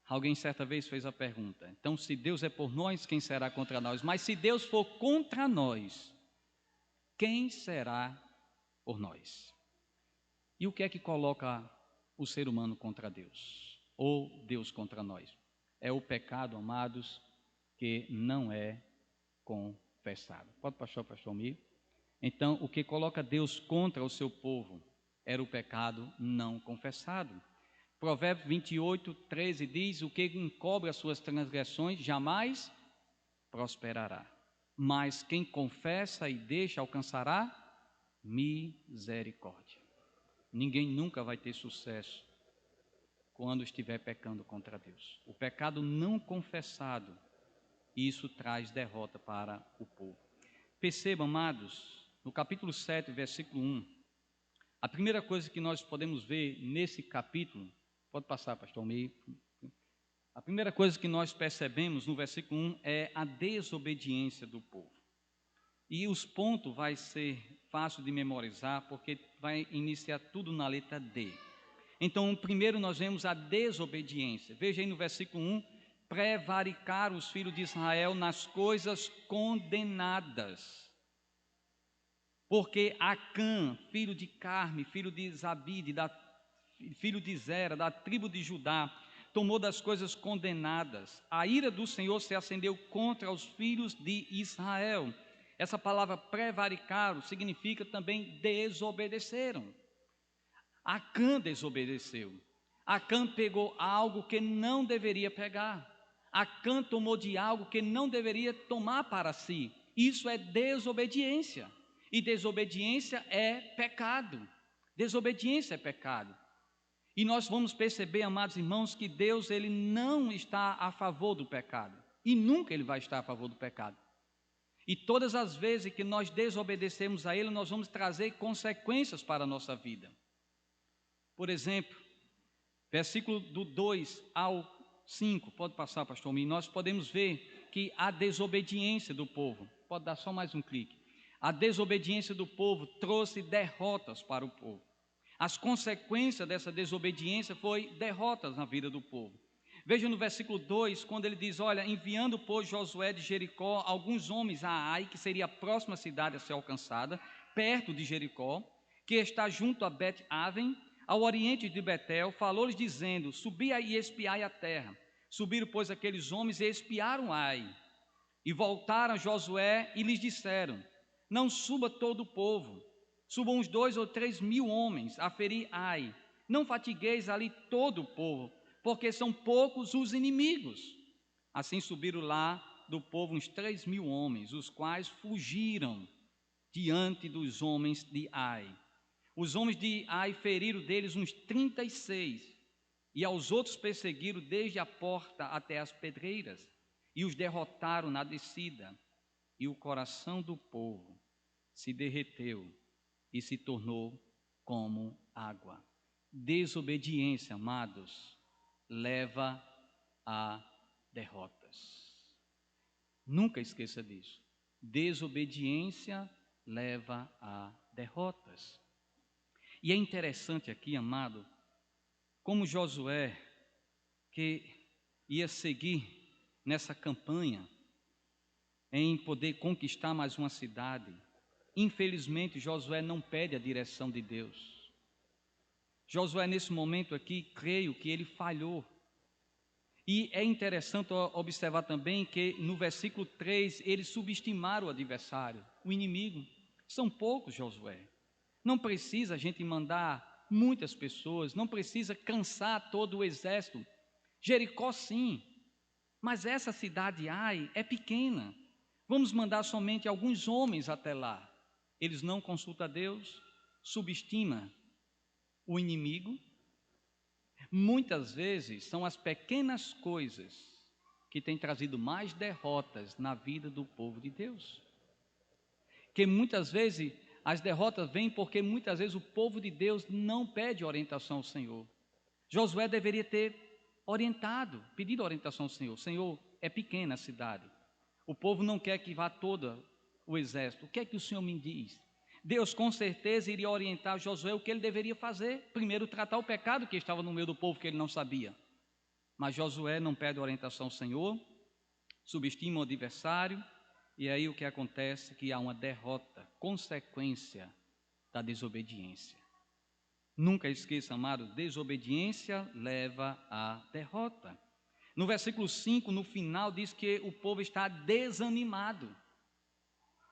Alguém certa vez fez a pergunta: então, se Deus é por nós, quem será contra nós? Mas se Deus for contra nós, quem será por nós? E o que é que coloca o ser humano contra Deus? Ou Deus contra nós? É o pecado, amados, que não é confessado. Pode passar, pastor Mir? Então, o que coloca Deus contra o seu povo era o pecado não confessado. Provérbios 28, 13 diz: o que encobre as suas transgressões jamais prosperará, mas quem confessa e deixa alcançará Misericórdia. Ninguém nunca vai ter sucesso quando estiver pecando contra Deus. O pecado não confessado, isso traz derrota para o povo. Perceba, amados, no capítulo 7, versículo 1, a primeira coisa que nós podemos ver nesse capítulo, pode passar, pastor Almeida. A primeira coisa que nós percebemos no versículo 1 é a desobediência do povo. E os pontos vai ser fácil de memorizar, porque vai iniciar tudo na letra D. Então, primeiro nós vemos a desobediência. Veja aí no versículo 1, prevaricaram os filhos de Israel nas coisas condenadas. Porque Acã, filho de Carme, filho de Zabide, filho de Zera, da tribo de Judá, tomou das coisas condenadas. A ira do Senhor se acendeu contra os filhos de Israel. Essa palavra prevaricaram significa também desobedeceram. Acã desobedeceu. Acã pegou algo que não deveria pegar. Acã tomou de algo que não deveria tomar para si. Isso é desobediência. E desobediência é pecado. Desobediência é pecado. E nós vamos perceber, amados irmãos, que Deus ele não está a favor do pecado. E nunca ele vai estar a favor do pecado. E todas as vezes que nós desobedecemos a ele, nós vamos trazer consequências para a nossa vida. Por exemplo, versículo do 2 ao 5, pode passar, pastor Almeida, nós podemos ver que a desobediência do povo, pode dar só mais um clique, a desobediência do povo trouxe derrotas para o povo. As consequências dessa desobediência foi derrotas na vida do povo. Veja no versículo 2, quando ele diz, olha, enviando, pois, Josué de Jericó, alguns homens a Ai, que seria a próxima cidade a ser alcançada, perto de Jericó, que está junto a Bet-Aven, ao oriente de Betel, falou-lhes dizendo, subi aí e espiai a terra. Subiram, pois, aqueles homens e espiaram Ai. E voltaram a Josué e lhes disseram, não suba todo o povo, subam uns 2 ou 3 mil homens a ferir Ai. Não fatigueis ali todo o povo, porque são poucos os inimigos. Assim subiram lá do povo uns 3 mil homens, os quais fugiram diante dos homens de Ai. Os homens de Ai feriram deles uns 36, e aos outros perseguiram desde a porta até as pedreiras, e os derrotaram na descida. E o coração do povo se derreteu e se tornou como água. Desobediência, amados, leva a derrotas. Nunca esqueça disso. Desobediência leva a derrotas. E é interessante aqui, amado, como Josué, que ia seguir nessa campanha, em poder conquistar mais uma cidade, infelizmente Josué não pede a direção de Deus. Josué, nesse momento aqui, creio que ele falhou. E é interessante observar também que no versículo 3, eles subestimaram o adversário, o inimigo. São poucos, Josué. Não precisa a gente mandar muitas pessoas, não precisa cansar todo o exército. Jericó sim, mas essa cidade Ai é pequena. Vamos mandar somente alguns homens até lá. Eles não consultam a Deus, subestima o inimigo. Muitas vezes são as pequenas coisas que têm trazido mais derrotas na vida do povo de Deus. Que muitas vezes as derrotas vêm porque muitas vezes o povo de Deus não pede orientação ao Senhor. Josué deveria ter orientado, pedido orientação ao Senhor. Senhor, é pequena a cidade. O povo não quer que vá todo o exército. O que é que o Senhor me diz? Deus com certeza iria orientar Josué o que ele deveria fazer. Primeiro, tratar o pecado que estava no meio do povo que ele não sabia. Mas Josué não pede orientação ao Senhor, subestima o adversário, e aí o que acontece? Que há uma derrota, consequência da desobediência. Nunca esqueça, amado, desobediência leva à derrota. No versículo 5, no final, diz que o povo está desanimado.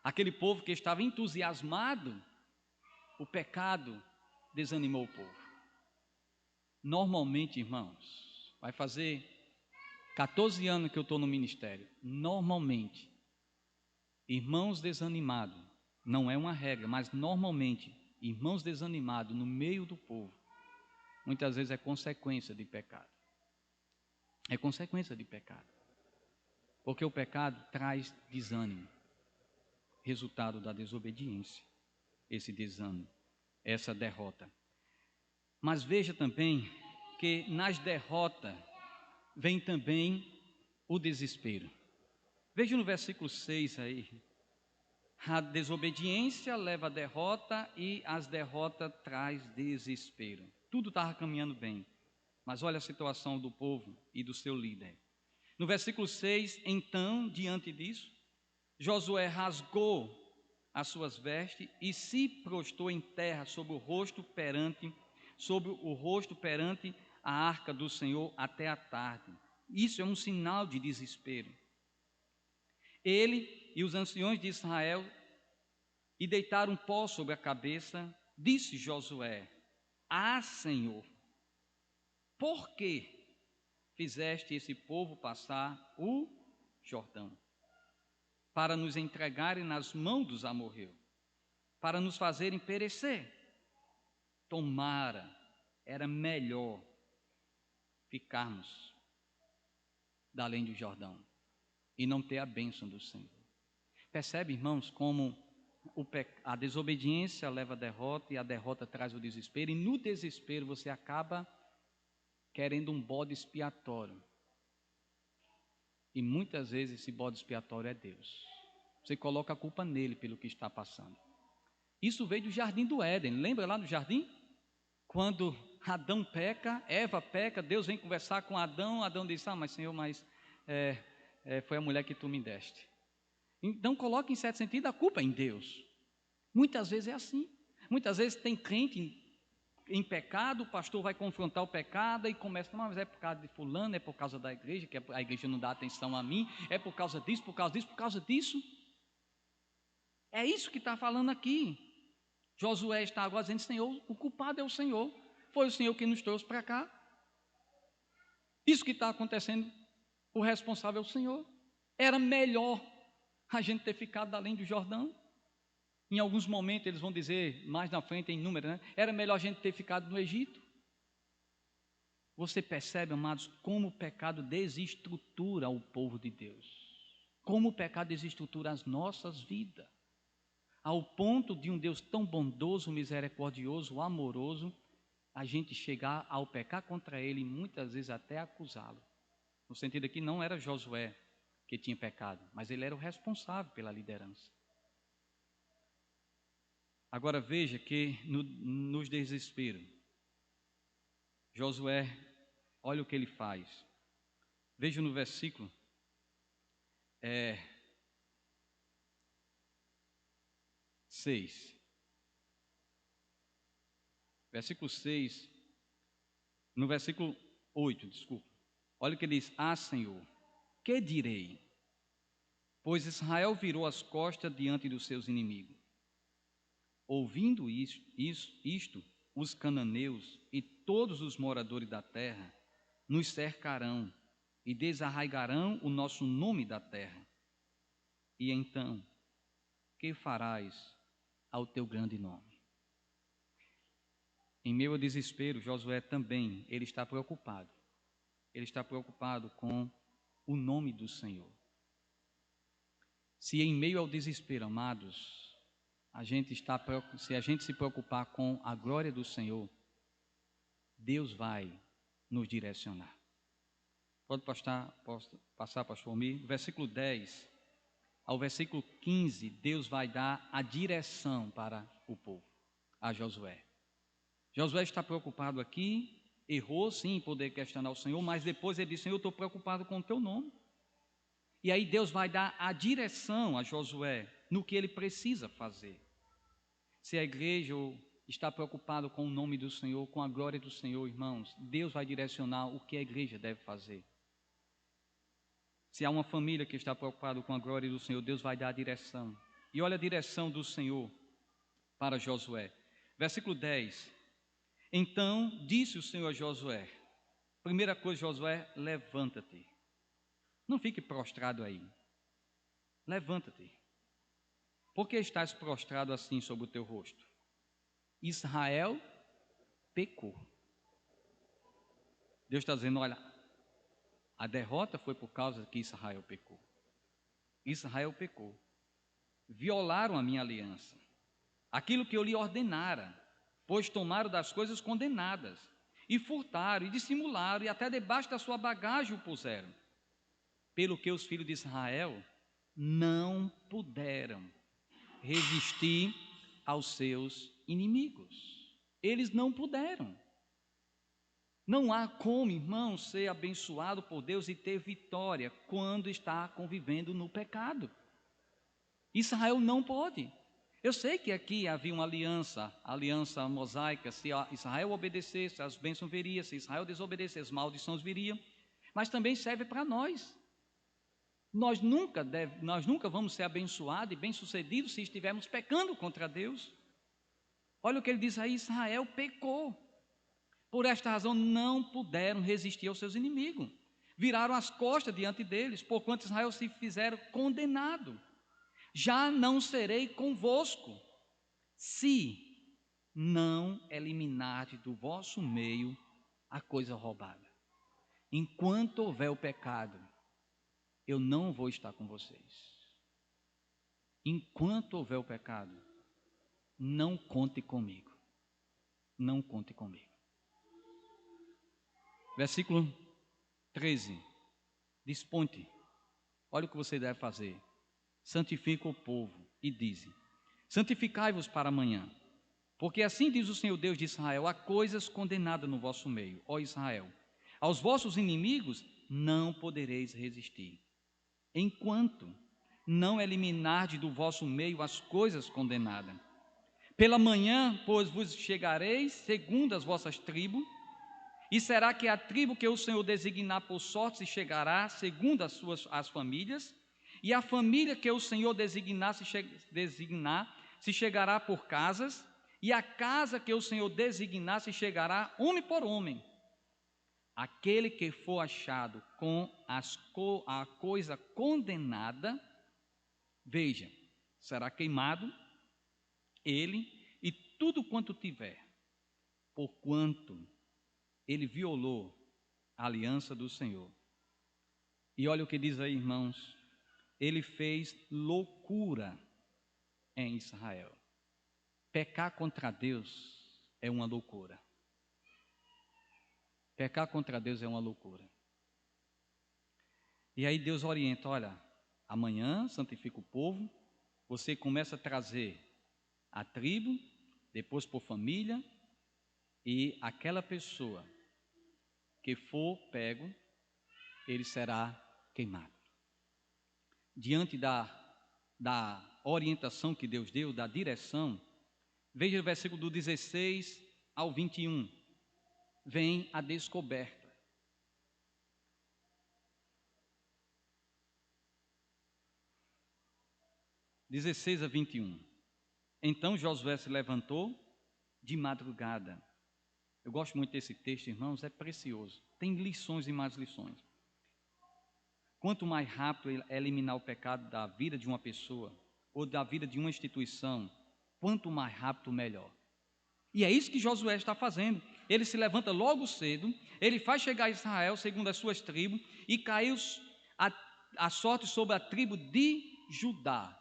Aquele povo que estava entusiasmado, o pecado desanimou o povo. Normalmente, irmãos, vai fazer 14 anos que eu estou no ministério. Normalmente, irmãos desanimados Não é uma regra, mas normalmente, irmãos desanimados no meio do povo, muitas vezes é consequência de pecado. É consequência de pecado. Porque o pecado traz desânimo, resultado da desobediência, esse desânimo, essa derrota. Mas veja também que nas derrotas vem também o desespero. Veja no versículo 6 aí. A desobediência leva à derrota e as derrotas traz desespero. Tudo estava caminhando bem, mas olha a situação do povo e do seu líder. No versículo 6, então, diante disso, Josué rasgou as suas vestes e se prostrou em terra sobre o rosto perante a arca do Senhor até a tarde. Isso é um sinal de desespero. Ele e os anciões de Israel e deitaram pó sobre a cabeça. Disse Josué: Ah, Senhor, por que fizeste esse povo passar o Jordão? Para nos entregarem nas mãos dos amorreus, para nos fazerem perecer. Tomara, era melhor ficarmos da além do Jordão e não ter a bênção do Senhor. Percebe, irmãos, como a desobediência leva à derrota e a derrota traz o desespero, e no desespero você acaba querendo um bode expiatório. E muitas vezes esse bode expiatório é Deus. Você coloca a culpa nele pelo que está passando. Isso veio do jardim do Éden. Lembra lá no jardim? Quando Adão peca, Eva peca, Deus vem conversar com Adão. Adão diz: mas Senhor, foi a mulher que tu me deste. Então coloca em certo sentido a culpa em Deus. Muitas vezes é assim. Muitas vezes tem crente em pecado, o pastor vai confrontar o pecado e começa: mas é por causa de fulano, é por causa da igreja, que a igreja não dá atenção a mim, é por causa disso, por causa disso, por causa disso. É isso que está falando aqui. Josué está agora dizendo: Senhor, o culpado é o Senhor, foi o Senhor que nos trouxe para cá. Isso que está acontecendo, o responsável é o Senhor. Era melhor a gente ter ficado além do Jordão. Em alguns momentos eles vão dizer, mais na frente em número, né? Era melhor a gente ter ficado no Egito. Você percebe, amados, como o pecado desestrutura o povo de Deus. Como o pecado desestrutura as nossas vidas. Ao ponto de um Deus tão bondoso, misericordioso, amoroso, a gente chegar ao pecar contra ele e muitas vezes até acusá-lo. No sentido que não era Josué que tinha pecado, mas ele era o responsável pela liderança. Agora veja que nos desespero, Josué, olha o que ele faz. Veja no versículo 6. Versículo 6, no versículo 8, desculpa. Olha o que ele diz: Ah, Senhor, que direi? Pois Israel virou as costas diante dos seus inimigos. Ouvindo isto, os cananeus e todos os moradores da terra nos cercarão e desarraigarão o nosso nome da terra. E então, que farás ao teu grande nome? Em meio ao desespero, Josué também, ele está preocupado. Ele está preocupado com o nome do Senhor. Se em meio ao desespero, amados, se a gente se preocupar com a glória do Senhor, Deus vai nos direcionar. Pode passar, pastor Almir, do versículo 10 ao versículo 15, Deus vai dar a direção para o povo, a Josué. Josué está preocupado aqui, errou sim em poder questionar o Senhor, mas depois ele disse: Senhor, eu estou preocupado com o teu nome. E aí Deus vai dar a direção a Josué no que ele precisa fazer. Se a igreja está preocupada com o nome do Senhor, com a glória do Senhor, irmãos, Deus vai direcionar o que a igreja deve fazer. Se há uma família que está preocupada com a glória do Senhor, Deus vai dar a direção. E olha a direção do Senhor para Josué. Versículo 10. Então disse o Senhor a Josué: primeira coisa, Josué, levanta-te. Não fique prostrado aí. Levanta-te. por que estás prostrado assim sobre o teu rosto? Israel pecou. Deus está dizendo, olha, a derrota foi por causa que Israel pecou. Israel pecou. Violaram a minha aliança. Aquilo que eu lhe ordenara, pois tomaram das coisas condenadas, e furtaram, e dissimularam, e até debaixo da sua bagagem o puseram. Pelo que os filhos de Israel não puderam resistir aos seus inimigos. Eles não puderam. Não há como, irmão, ser abençoado por Deus e ter vitória quando está convivendo no pecado. Israel não pode. Eu sei que aqui havia uma aliança mosaica. Se Israel obedecesse, as bênçãos viriam. Se Israel desobedecesse, as maldições viriam. Mas também serve para nós. Nós nunca vamos ser abençoados e bem-sucedidos se estivermos pecando contra Deus. Olha o que ele diz aí, Israel pecou. Por esta razão não puderam resistir aos seus inimigos. Viraram as costas diante deles, porquanto Israel se fizeram condenado. Já não serei convosco, se não eliminardes do vosso meio a coisa roubada. Enquanto houver o pecado, eu não vou estar com vocês. Enquanto houver o pecado, não conte comigo. Não conte comigo. Versículo 13. Dispõe-te. Olha o que você deve fazer. Santifica o povo e dize: santificai-vos para amanhã, porque assim diz o Senhor Deus de Israel: há coisas condenadas no vosso meio, ó Israel. Aos vossos inimigos não podereis resistir, enquanto não eliminardes do vosso meio as coisas condenadas. Pela manhã, pois, vos chegareis segundo as vossas tribos, e será que a tribo que o Senhor designar por sorte se chegará segundo as famílias, e a família que o Senhor designar se chegará por casas, e a casa que o Senhor designar se chegará homem por homem. Aquele que for achado com a coisa condenada, veja, será queimado ele e tudo quanto tiver, porquanto ele violou a aliança do Senhor. E olha o que diz aí, irmãos, ele fez loucura em Israel. Pecar contra Deus é uma loucura. Pecar contra Deus é uma loucura. E aí Deus orienta, olha, amanhã santifica o povo, você começa a trazer a tribo, depois por família, e aquela pessoa que for pego, ele será queimado. Diante da orientação que Deus deu, da direção, veja o versículo do 16 ao 21, vem a descoberta. (16 a 21). Então Josué se levantou de madrugada. Eu gosto muito desse texto, irmãos, é precioso. Tem lições e mais lições. Quanto mais rápido eliminar o pecado da vida de uma pessoa ou da vida de uma instituição, quanto mais rápido, melhor. E é isso que Josué está fazendo. Ele se levanta logo cedo, ele faz chegar a Israel segundo as suas tribos e caiu a sorte sobre a tribo de Judá.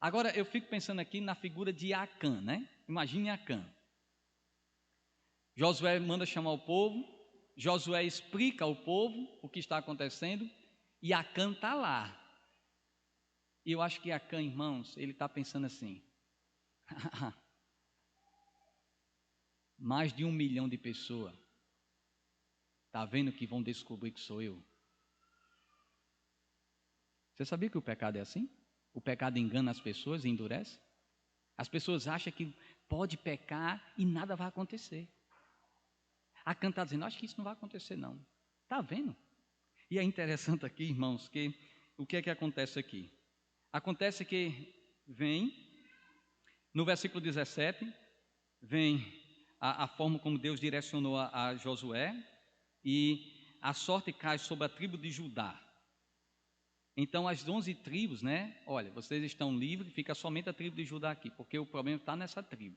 Agora eu fico pensando aqui na figura de Acã, né? Imagine Acã. Josué manda chamar o povo, Josué explica ao povo o que está acontecendo e Acã está lá. E eu acho que Acã, irmãos, ele está pensando assim: mais de 1 milhão de pessoas, está vendo que vão descobrir que sou eu? Você sabia que o pecado é assim? O pecado engana as pessoas e endurece. As pessoas acham que pode pecar e nada vai acontecer. Acã está dizendo: acho que isso não vai acontecer não. Está vendo? E é interessante aqui, irmãos, que o que é que acontece aqui? Acontece que vem, no versículo 17, vem a forma como Deus direcionou a Josué, e a sorte cai sobre a tribo de Judá. Então, as 11 tribos, né? Olha, vocês estão livres, fica somente a tribo de Judá aqui, porque o problema está nessa tribo.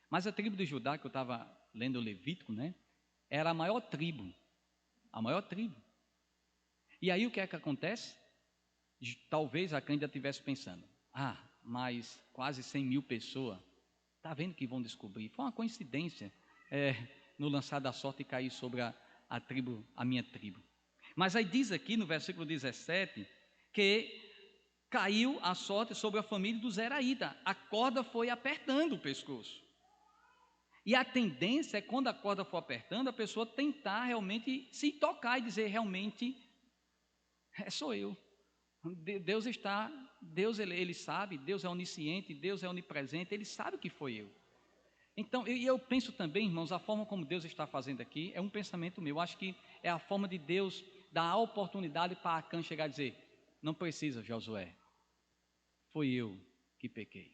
Mas a tribo de Judá, que eu estava lendo o Levítico, né? Era a maior tribo. A maior tribo. E aí o que é que acontece? Talvez a Acã ainda estivesse pensando, mas quase 100 mil pessoas, está vendo que vão descobrir? Foi uma coincidência no lançar da sorte cair sobre a tribo, a minha tribo. Mas aí diz aqui no versículo 17 que caiu a sorte sobre a família dos Zeraíta. A corda foi apertando o pescoço. E a tendência é quando a corda for apertando, a pessoa tentar realmente se tocar e dizer realmente, sou eu. Deus está, Deus ele sabe, Deus é onisciente, Deus é onipresente, Ele sabe que foi eu. Então, eu penso também, irmãos, a forma como Deus está fazendo aqui é um pensamento meu. Acho que é a forma de Deus dar a oportunidade para Acã chegar a dizer, não precisa, Josué, foi eu que pequei.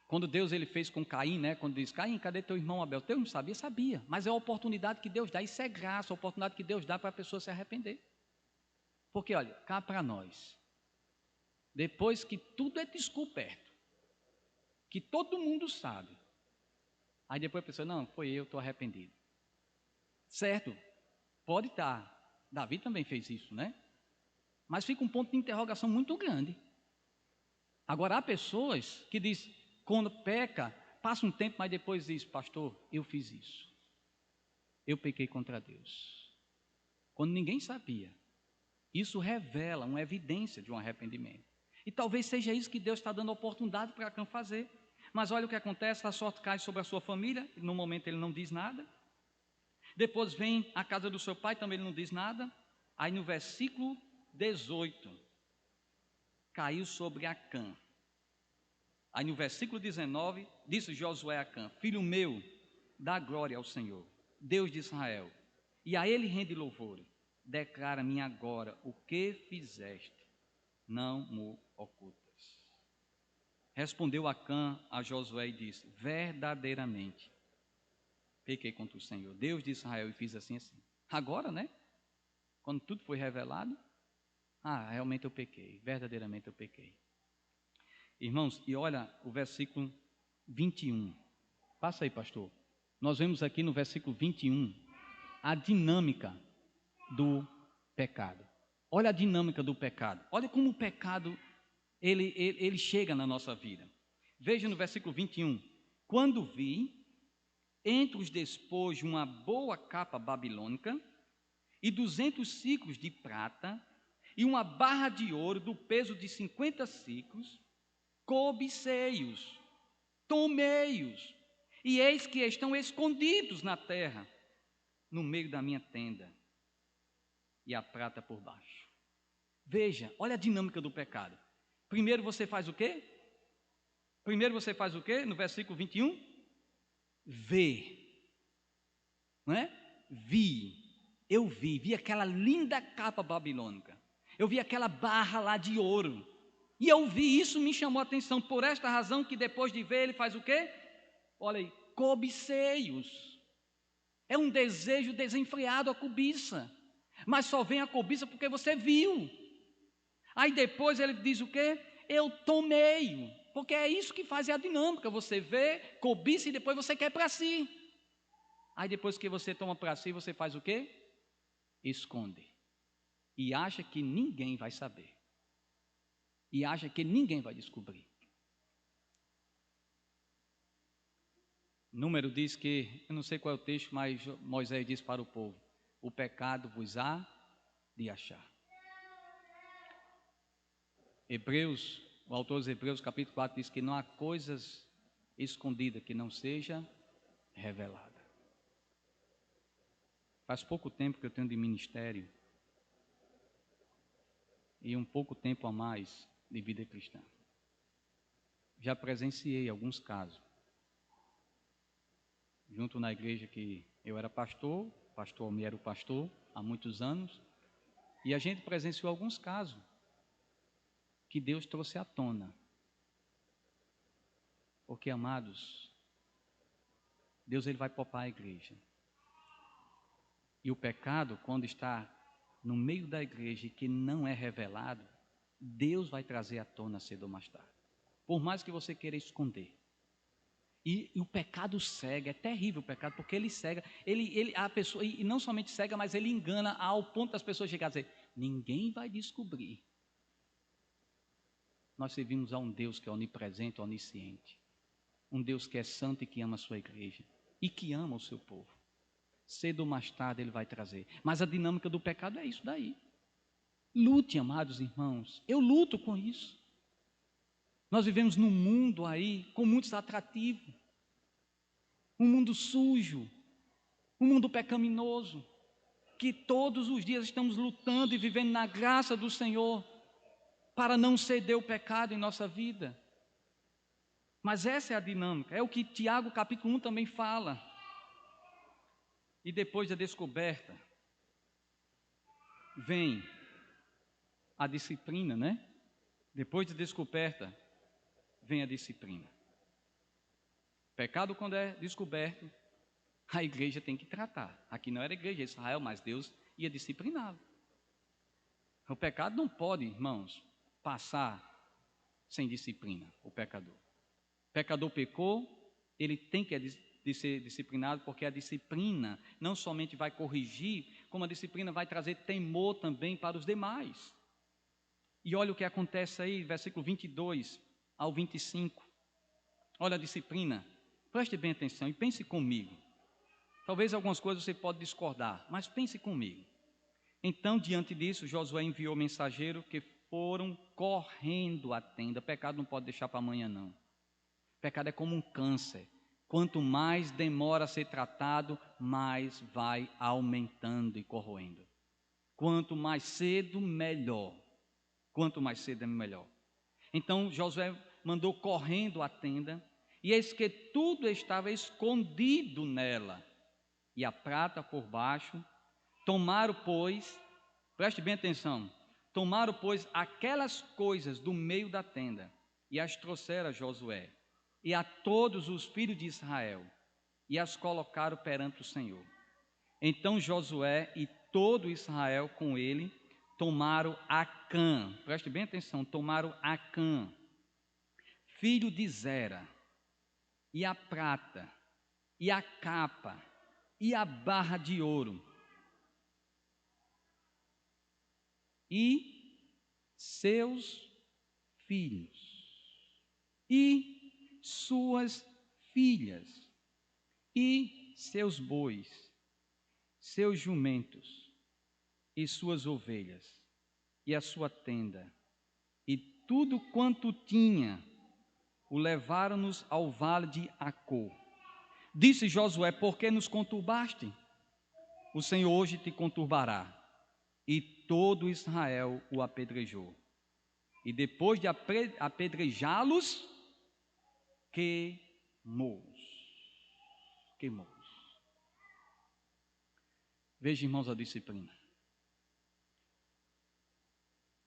Quando Deus ele fez com Caim, né? Quando diz, Caim, cadê teu irmão Abel? Teu não sabia? Sabia, mas é a oportunidade que Deus dá, isso é graça, a oportunidade que Deus dá para a pessoa se arrepender. Porque, olha, cá para nós, depois que tudo é descoberto, que todo mundo sabe, aí depois a pessoa, não, foi eu, estou arrependido. Certo, pode estar, Davi também fez isso, né? Mas fica um ponto de interrogação muito grande. Agora, há pessoas que dizem, quando peca, passa um tempo, mas depois diz, pastor, eu fiz isso. Eu pequei contra Deus. Quando ninguém sabia. Isso revela uma evidência de um arrependimento. E talvez seja isso que Deus está dando oportunidade para Acã fazer. Mas olha o que acontece, a sorte cai sobre a sua família, no momento ele não diz nada. Depois vem a casa do seu pai, também ele não diz nada. Aí no versículo 18, caiu sobre Acã. Aí no versículo 19, disse Josué a Acã, filho meu, dá glória ao Senhor, Deus de Israel, e a ele rende louvor. Declara-me agora o que fizeste, não me ocultas. Respondeu Acã a Josué e disse, verdadeiramente, pequei contra o Senhor, Deus de Israel, e fiz assim, assim. Agora, né, quando tudo foi revelado, realmente eu pequei, verdadeiramente eu pequei. Irmãos, e olha o versículo 21. Passa aí, pastor. Nós vemos aqui no versículo 21 a dinâmica do pecado. Olha a dinâmica do pecado. Olha como o pecado ele chega na nossa vida. Veja no versículo 21. Quando vi entre os despojos uma boa capa babilônica e 200 ciclos de prata e uma barra de ouro do peso de 50 ciclos, cobicei-os, tomei-os, e eis que estão escondidos na terra, no meio da minha tenda, e a prata por baixo. Veja, olha a dinâmica do pecado. Primeiro você faz o quê? No versículo 21? Vê. Não é? Eu vi aquela linda capa babilônica. Eu vi aquela barra lá de ouro. E eu vi isso, me chamou a atenção. Por esta razão que depois de ver, ele faz o quê? Olha aí, cobicei-os. É um desejo desenfreado a cobiça. Mas só vem a cobiça porque você viu. Aí depois ele diz o quê? Eu tomei. Porque é isso que faz a dinâmica. Você vê, cobiça e depois você quer para si. Aí depois que você toma para si, você faz o quê? Esconde. E acha que ninguém vai saber. E acha que ninguém vai descobrir. Número diz que, eu não sei qual é o texto, mas Moisés diz para o povo, o pecado vos há de achar. Hebreus, o autor dos Hebreus, capítulo 4, diz que não há coisas escondidas que não seja revelada. Faz pouco tempo que eu tenho de ministério e um pouco tempo a mais de vida cristã. Já presenciei alguns casos. Junto na igreja que eu era pastor me era o pastor há muitos anos, e a gente presenciou alguns casos que Deus trouxe à tona. Porque, amados, Deus ele vai poupar a igreja. E o pecado, quando está no meio da igreja e que não é revelado, Deus vai trazer à tona cedo ou mais tarde. Por mais que você queira esconder. E o pecado cega, é terrível o pecado, porque ele cega, a pessoa, e não somente cega, mas ele engana ao ponto das pessoas chegarem a dizer, ninguém vai descobrir. Nós servimos a um Deus que é onipresente, onisciente. Um Deus que é santo e que ama a sua igreja. E que ama o seu povo. Cedo ou mais tarde ele vai trazer. Mas a dinâmica do pecado é isso daí. Lute, amados irmãos. Eu luto com isso. Nós vivemos num mundo aí com muitos atrativos. Um mundo sujo. Um mundo pecaminoso. Que todos os dias estamos lutando e vivendo na graça do Senhor para não ceder o pecado em nossa vida. Mas essa é a dinâmica, é o que Tiago capítulo 1 também fala. E depois da descoberta, vem a disciplina, né? Depois da descoberta, vem a disciplina. Pecado, quando é descoberto, a igreja tem que tratar. Aqui não era a igreja de Israel, mas Deus ia discipliná-lo. O pecado não pode, irmãos, passar sem disciplina, o pecador. O pecador pecou, ele tem que ser disciplinado, porque a disciplina não somente vai corrigir, como a disciplina vai trazer temor também para os demais. E olha o que acontece aí, versículo 22 ao 25. Olha a disciplina. Preste bem atenção e pense comigo. Talvez algumas coisas você pode discordar, mas pense comigo. Então, diante disso, Josué enviou mensageiro que foram correndo à tenda. Pecado não pode deixar para amanhã, não. Pecado é como um câncer. Quanto mais demora a ser tratado, mais vai aumentando e corroendo. Quanto mais cedo, melhor. Quanto mais cedo é melhor. Então Josué mandou correndo à tenda, e eis que tudo estava escondido nela, e a prata por baixo. Tomaram, pois, preste bem atenção, tomaram, pois, aquelas coisas do meio da tenda, e as trouxeram a Josué, e a todos os filhos de Israel, e as colocaram perante o Senhor. Então Josué e todo Israel com ele tomaram Acã, preste bem atenção, tomaram Acã, filho de Zera, e a prata, e a capa, e a barra de ouro, e seus filhos, e suas filhas, e seus bois, seus jumentos, e suas ovelhas, e a sua tenda, e tudo quanto tinha, o levaram-nos ao vale de Acor. Disse Josué: por que nos conturbaste? O Senhor hoje te conturbará. E todo Israel o apedrejou. E depois de apedrejá-los, queimou-os. Veja, irmãos, a disciplina.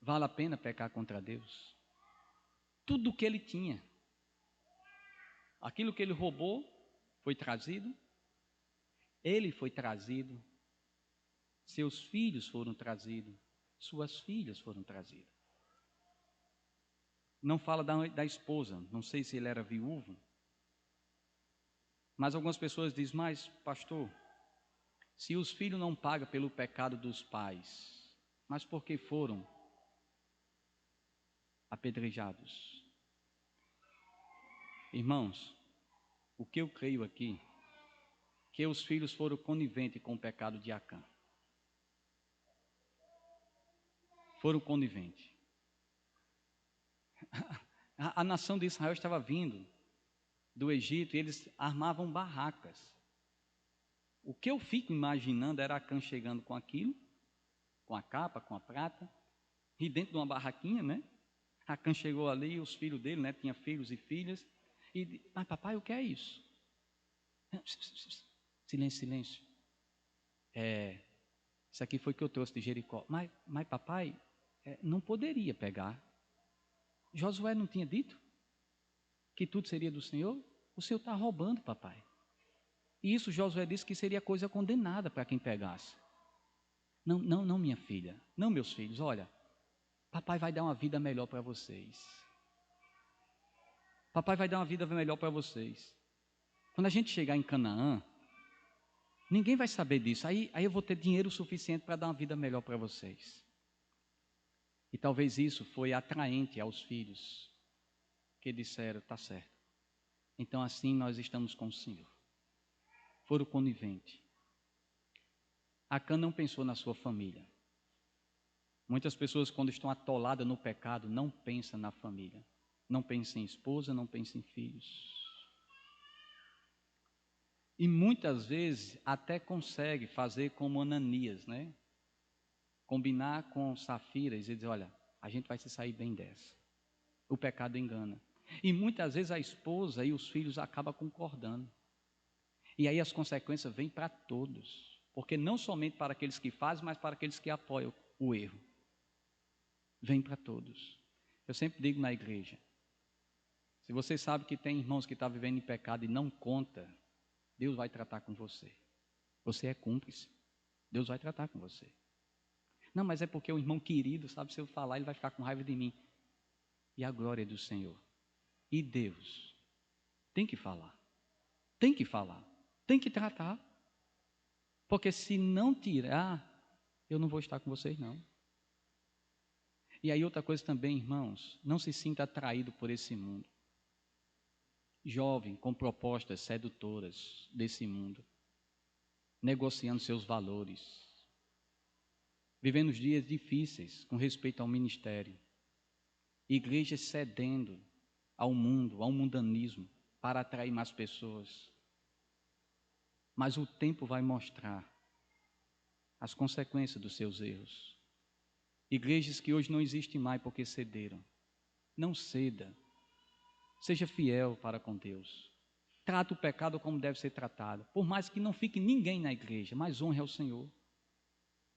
Vale a pena pecar contra Deus? Tudo o que ele tinha, aquilo que ele roubou, foi trazido, ele foi trazido, seus filhos foram trazidos, suas filhas foram trazidas. Não fala da esposa, não sei se ele era viúvo, mas algumas pessoas dizem, mas pastor, se os filhos não pagam pelo pecado dos pais, mas por que foram apedrejados? Irmãos, o que eu creio aqui, que os filhos foram coniventes com o pecado de Acã. Foram coniventes. A nação de Israel estava vindo do Egito e eles armavam barracas. O que eu fico imaginando era Acã chegando com aquilo, com a capa, com a prata, e dentro de uma barraquinha, né? Acã chegou ali, os filhos dele, né? Tinha filhos e filhas. E, mas papai, o que é isso? Silêncio, silêncio. Isso aqui foi que eu trouxe de Jericó. Mas papai, não poderia pegar. Josué não tinha dito que tudo seria do Senhor? O Senhor está roubando, papai. E isso Josué disse que seria coisa condenada para quem pegasse. Não, não, não, minha filha, não, meus filhos, olha, papai vai dar uma vida melhor para vocês. Papai vai dar uma vida melhor para vocês. Quando a gente chegar em Canaã, ninguém vai saber disso. Aí eu vou ter dinheiro suficiente para dar uma vida melhor para vocês. E talvez isso foi atraente aos filhos, que disseram, tá certo. Então assim nós estamos com o Senhor. Foram coniventes. Acã não pensou na sua família. Muitas pessoas, quando estão atoladas no pecado, não pensam na família. Não pensam em esposa, não pensam em filhos. E muitas vezes até consegue fazer como Ananias, né? Combinar com Safira e dizer, olha, a gente vai se sair bem dessa. O pecado engana. E muitas vezes a esposa e os filhos acabam concordando. E aí as consequências vêm para todos. Porque não somente para aqueles que fazem, mas para aqueles que apoiam o erro. Vem para todos. Eu sempre digo na igreja, se você sabe que tem irmãos que estão vivendo em pecado e não conta, Deus vai tratar com você. Você é cúmplice. Deus vai tratar com você. Não, mas é porque o irmão querido, sabe, se eu falar, ele vai ficar com raiva de mim. E a glória do Senhor. E Deus tem que falar. Tem que falar. Tem que tratar. Porque se não tirar, eu não vou estar com vocês, não. E aí outra coisa também, irmãos, não se sinta atraído por esse mundo. Jovem com propostas sedutoras desse mundo, negociando seus valores, vivendo os dias difíceis com respeito ao ministério, igrejas cedendo ao mundo, ao mundanismo, para atrair mais pessoas. Mas o tempo vai mostrar as consequências dos seus erros. Igrejas que hoje não existem mais porque cederam. Não ceda. Seja fiel para com Deus. Trata o pecado como deve ser tratado. Por mais que não fique ninguém na igreja, mas honre ao Senhor.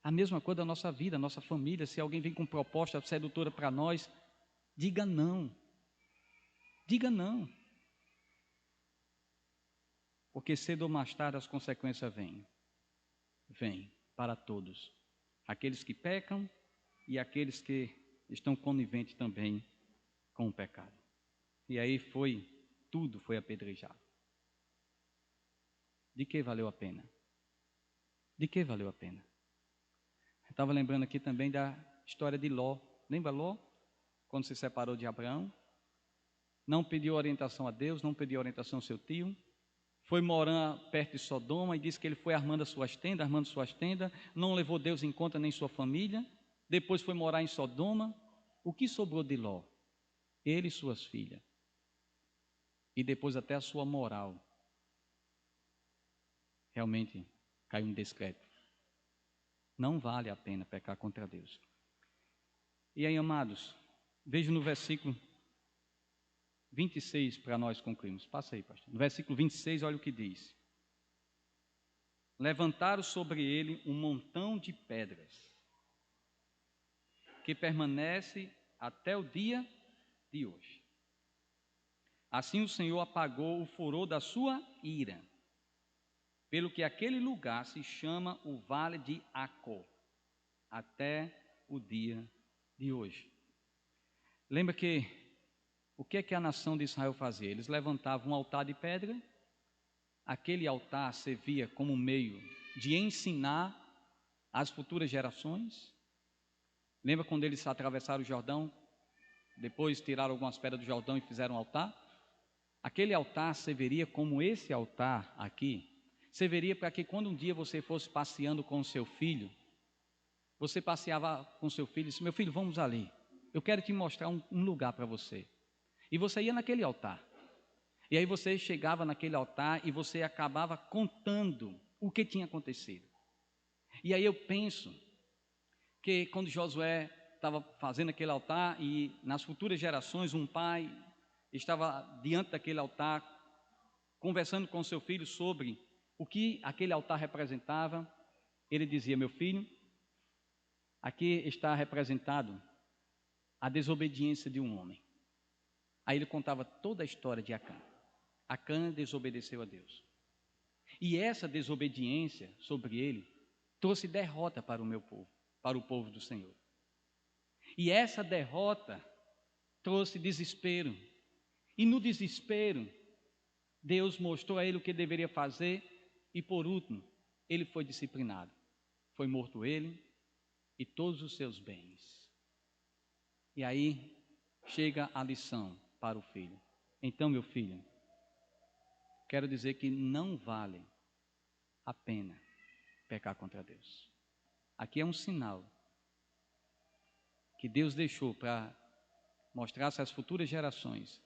A mesma coisa da nossa vida, nossa família. Se alguém vem com proposta sedutora para nós, diga não. Diga não. Porque cedo ou mais tarde as consequências vêm. Vêm para todos. Aqueles que pecam e aqueles que estão coniventes também com o pecado. E aí tudo foi apedrejado. De que valeu a pena? De que valeu a pena? Eu estava lembrando aqui também da história de Ló. Lembra Ló? Quando se separou de Abraão? Não pediu orientação a Deus, não pediu orientação ao seu tio. Foi morar perto de Sodoma e disse que ele foi armando suas tendas, não levou Deus em conta nem sua família. Depois foi morar em Sodoma. O que sobrou de Ló? Ele e suas filhas. E depois até a sua moral. Realmente caiu em descrédito. Não vale a pena pecar contra Deus. E aí, amados, veja no versículo 26 para nós concluirmos. Passa aí, pastor. No versículo 26, olha o que diz. Levantaram sobre ele um montão de pedras, que permanece até o dia de hoje. Assim o Senhor apagou o furor da sua ira, pelo que aquele lugar se chama o Vale de Acó, até o dia de hoje. Lembra que o que é que a nação de Israel fazia? Eles levantavam um altar de pedra, aquele altar servia como meio de ensinar às futuras gerações. Lembra quando eles atravessaram o Jordão, depois tiraram algumas pedras do Jordão e fizeram um altar? Aquele altar serviria como esse altar aqui, serviria para que quando um dia você fosse passeando com o seu filho, você passeava com seu filho e disse, meu filho, vamos ali, eu quero te mostrar um lugar para você. E você ia naquele altar. E aí você chegava naquele altar e você acabava contando o que tinha acontecido. E aí eu penso que quando Josué estava fazendo aquele altar e nas futuras gerações um pai estava diante daquele altar conversando com seu filho sobre o que aquele altar representava, ele dizia, meu filho, aqui está representado a desobediência de um homem. Aí ele contava toda a história de Acã. Acã desobedeceu a Deus. E essa desobediência sobre ele trouxe derrota para o meu povo, para o povo do Senhor. E essa derrota trouxe desespero. E no desespero, Deus mostrou a ele o que deveria fazer e, por último, ele foi disciplinado. Foi morto ele e todos os seus bens. E aí chega a lição para o filho. Então, meu filho, quero dizer que não vale a pena pecar contra Deus. Aqui é um sinal que Deus deixou para mostrar às futuras gerações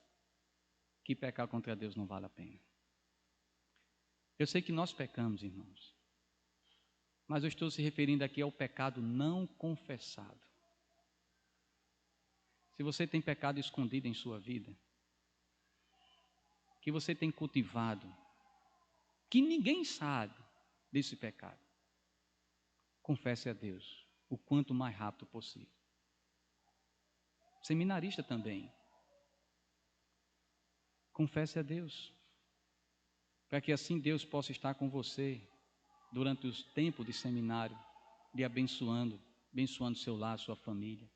que pecar contra Deus não vale a pena. Eu sei que nós pecamos, irmãos, mas eu estou se referindo aqui ao pecado não confessado. Se você tem pecado escondido em sua vida, que você tem cultivado, que ninguém sabe desse pecado, confesse a Deus o quanto mais rápido possível. Seminarista também. Confesse a Deus, para que assim Deus possa estar com você durante os tempos de seminário, lhe abençoando seu lar, sua família,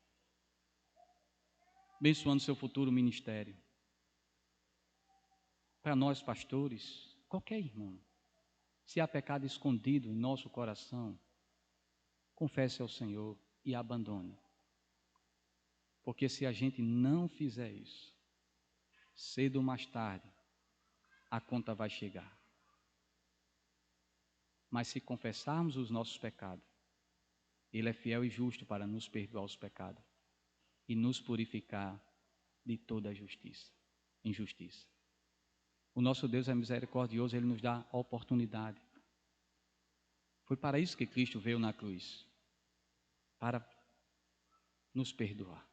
abençoando seu futuro ministério. Para nós pastores, qualquer irmão, se há pecado escondido em nosso coração, confesse ao Senhor e abandone. Porque se a gente não fizer isso, cedo ou mais tarde, a conta vai chegar. Mas se confessarmos os nossos pecados, Ele é fiel e justo para nos perdoar os pecados e nos purificar de toda injustiça. O nosso Deus é misericordioso, Ele nos dá oportunidade. Foi para isso que Cristo veio na cruz, para nos perdoar.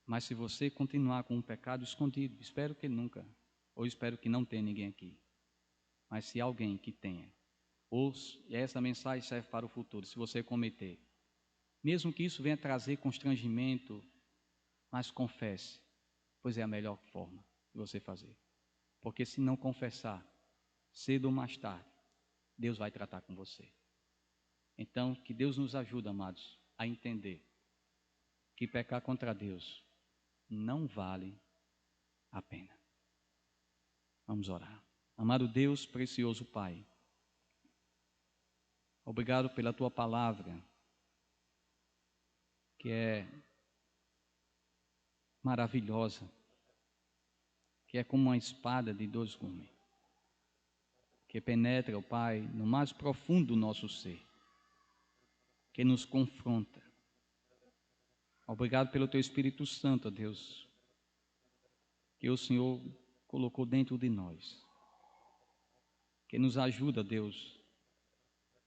Mas se você continuar com um pecado escondido, espero que nunca, ou espero que não tenha ninguém aqui, mas se alguém que tenha, ou essa mensagem serve para o futuro, se você cometer, mesmo que isso venha trazer constrangimento, mas confesse, pois é a melhor forma de você fazer. Porque se não confessar, cedo ou mais tarde, Deus vai tratar com você. Então, que Deus nos ajude, amados, a entender que pecar contra Deus não vale a pena. Vamos orar. Amado Deus, precioso Pai, obrigado pela Tua palavra, que é maravilhosa, que é como uma espada de 2 gumes, que penetra, ó Pai, no mais profundo do nosso ser, que nos confronta. Obrigado pelo Teu Espírito Santo, ó Deus, que o Senhor colocou dentro de nós, que nos ajuda, Deus,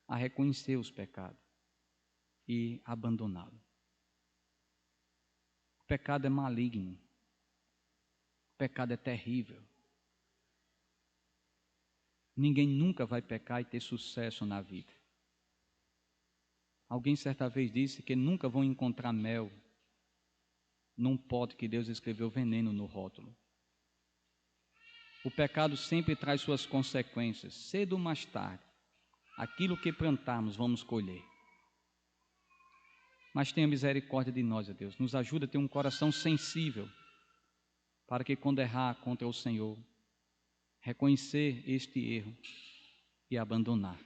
a reconhecer os pecados e abandoná-los. O pecado é maligno, o pecado é terrível. Ninguém nunca vai pecar e ter sucesso na vida. Alguém certa vez disse que nunca vão encontrar mel num pote que Deus escreveu veneno no rótulo. O pecado sempre traz suas consequências, cedo ou mais tarde. Aquilo que plantarmos, vamos colher. Mas tenha misericórdia de nós, ó Deus. Nos ajuda a ter um coração sensível, para que quando errar contra o Senhor, reconhecer este erro e abandonar,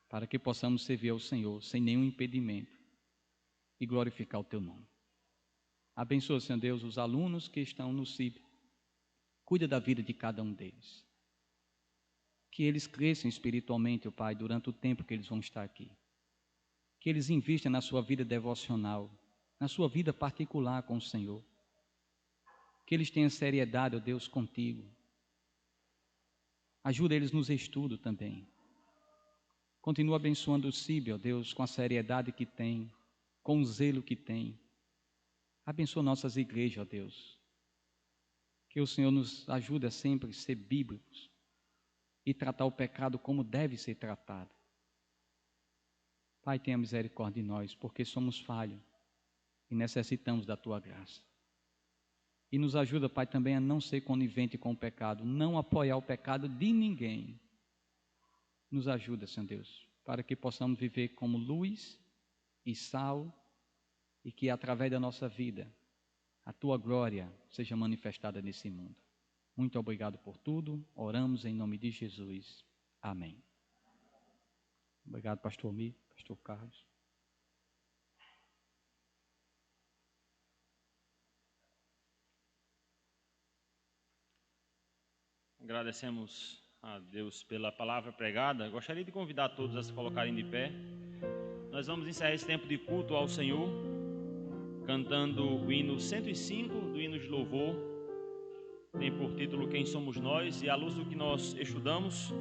para que possamos servir ao Senhor sem nenhum impedimento e glorificar o Teu nome. Abençoa, Senhor Deus, os alunos que estão no CIB. Cuida da vida de cada um deles. Que eles cresçam espiritualmente, ó Pai, durante o tempo que eles vão estar aqui. Que eles investam na sua vida devocional, na sua vida particular com o Senhor. Que eles tenham seriedade, ó Deus, contigo. Ajuda eles nos estudos também. Continua abençoando o CIB, ó Deus, com a seriedade que tem, com o zelo que tem. Abençoa nossas igrejas, ó Deus. Que o Senhor nos ajude a sempre ser bíblicos e tratar o pecado como deve ser tratado. Pai, tenha misericórdia de nós, porque somos falhos e necessitamos da Tua graça. E nos ajuda, Pai, também a não ser conivente com o pecado, não apoiar o pecado de ninguém. Nos ajuda, Senhor Deus, para que possamos viver como luz e sal e que através da nossa vida a tua glória seja manifestada nesse mundo. Muito obrigado por tudo. Oramos em nome de Jesus. Amém. Obrigado, pastor Mi, pastor Carlos. Agradecemos a Deus pela palavra pregada. Gostaria de convidar todos a se colocarem de pé. Nós vamos encerrar esse tempo de culto ao Senhor, cantando o hino 105 do hino de louvor. Tem por título Quem Somos Nós, e à luz do que nós estudamos,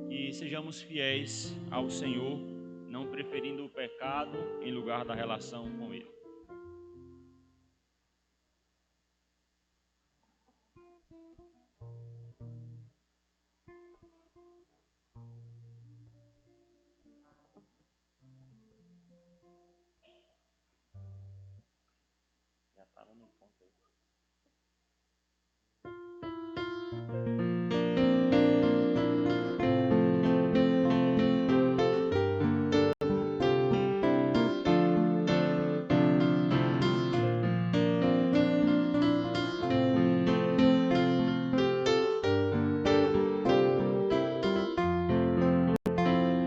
que sejamos fiéis ao Senhor, não preferindo o pecado em lugar da relação com Ele. Já estava no ponto aí.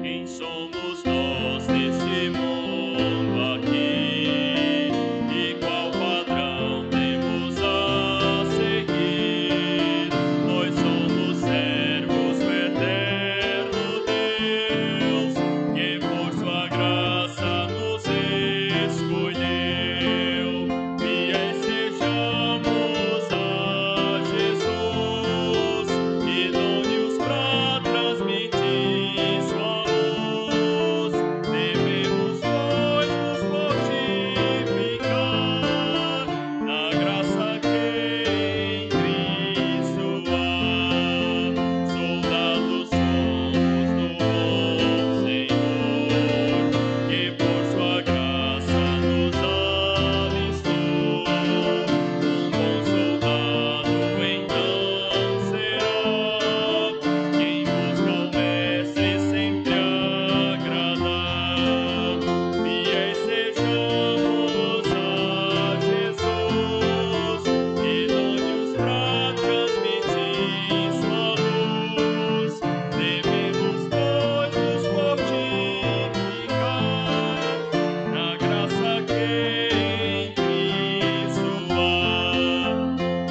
Quem somos nós neste mundo aqui? E qual padrão temos a seguir? Nós somos servos do eterno Deus, que por sua graça nos escolheu. Fiéis sejamos a Jesus, idôneos pra transmitir sua luz. Devemos, pois, nos fortificar na graça que em Cristo há. Soldados somos do bom Senhor, que por sua graça nos alistou. Bom soldado então será quem busca o Mestre sempre agradar. Fiéis sejamos a Jesus, idôneos pra transmitir sua luz. Devemos, pois, nos fortificar na graça que em Cristo há.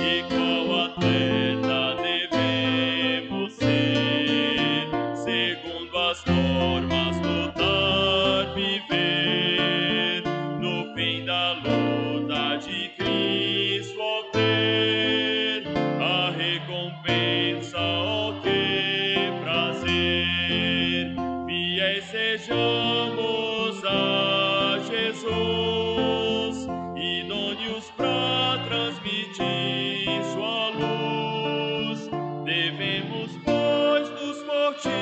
E qual atleta devemos ser, segundo as normas lutar, viver, no fim da luta de Cristo obter a recompensa, oh que prazer. Fiéis sejamos a Jesus, idôneos pra transmitir sua luz. Devemos, pois, nos fortificar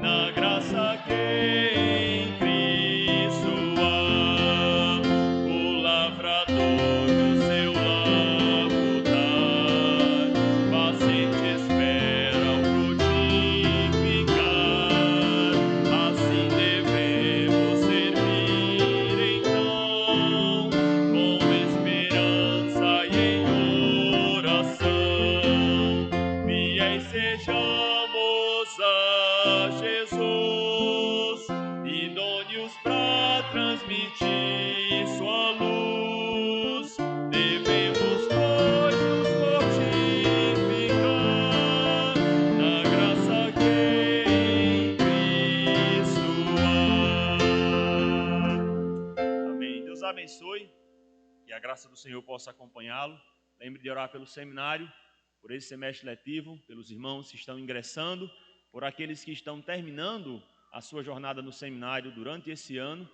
na graça que em Cristo há. O lavrador do seu labutar, paciente espera o frutificar. Assim devemos servir então, com esperança e em oração. Fiéis sejamos a Jesus, idôneos pra transmitir sua luz. Devemos, pois, nos fortificar na graça que em Cristo há. Amém. Deus abençoe, que a graça do Senhor possa acompanhá-lo. Lembre de orar pelo seminário, por esse semestre letivo, pelos irmãos que estão ingressando, por aqueles que estão terminando a sua jornada no seminário durante esse ano,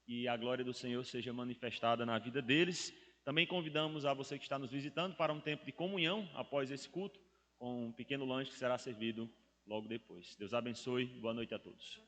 e a glória do Senhor seja manifestada na vida deles. Também convidamos a você que está nos visitando para um tempo de comunhão após esse culto, com um pequeno lanche que será servido logo depois. Deus abençoe, boa noite a todos.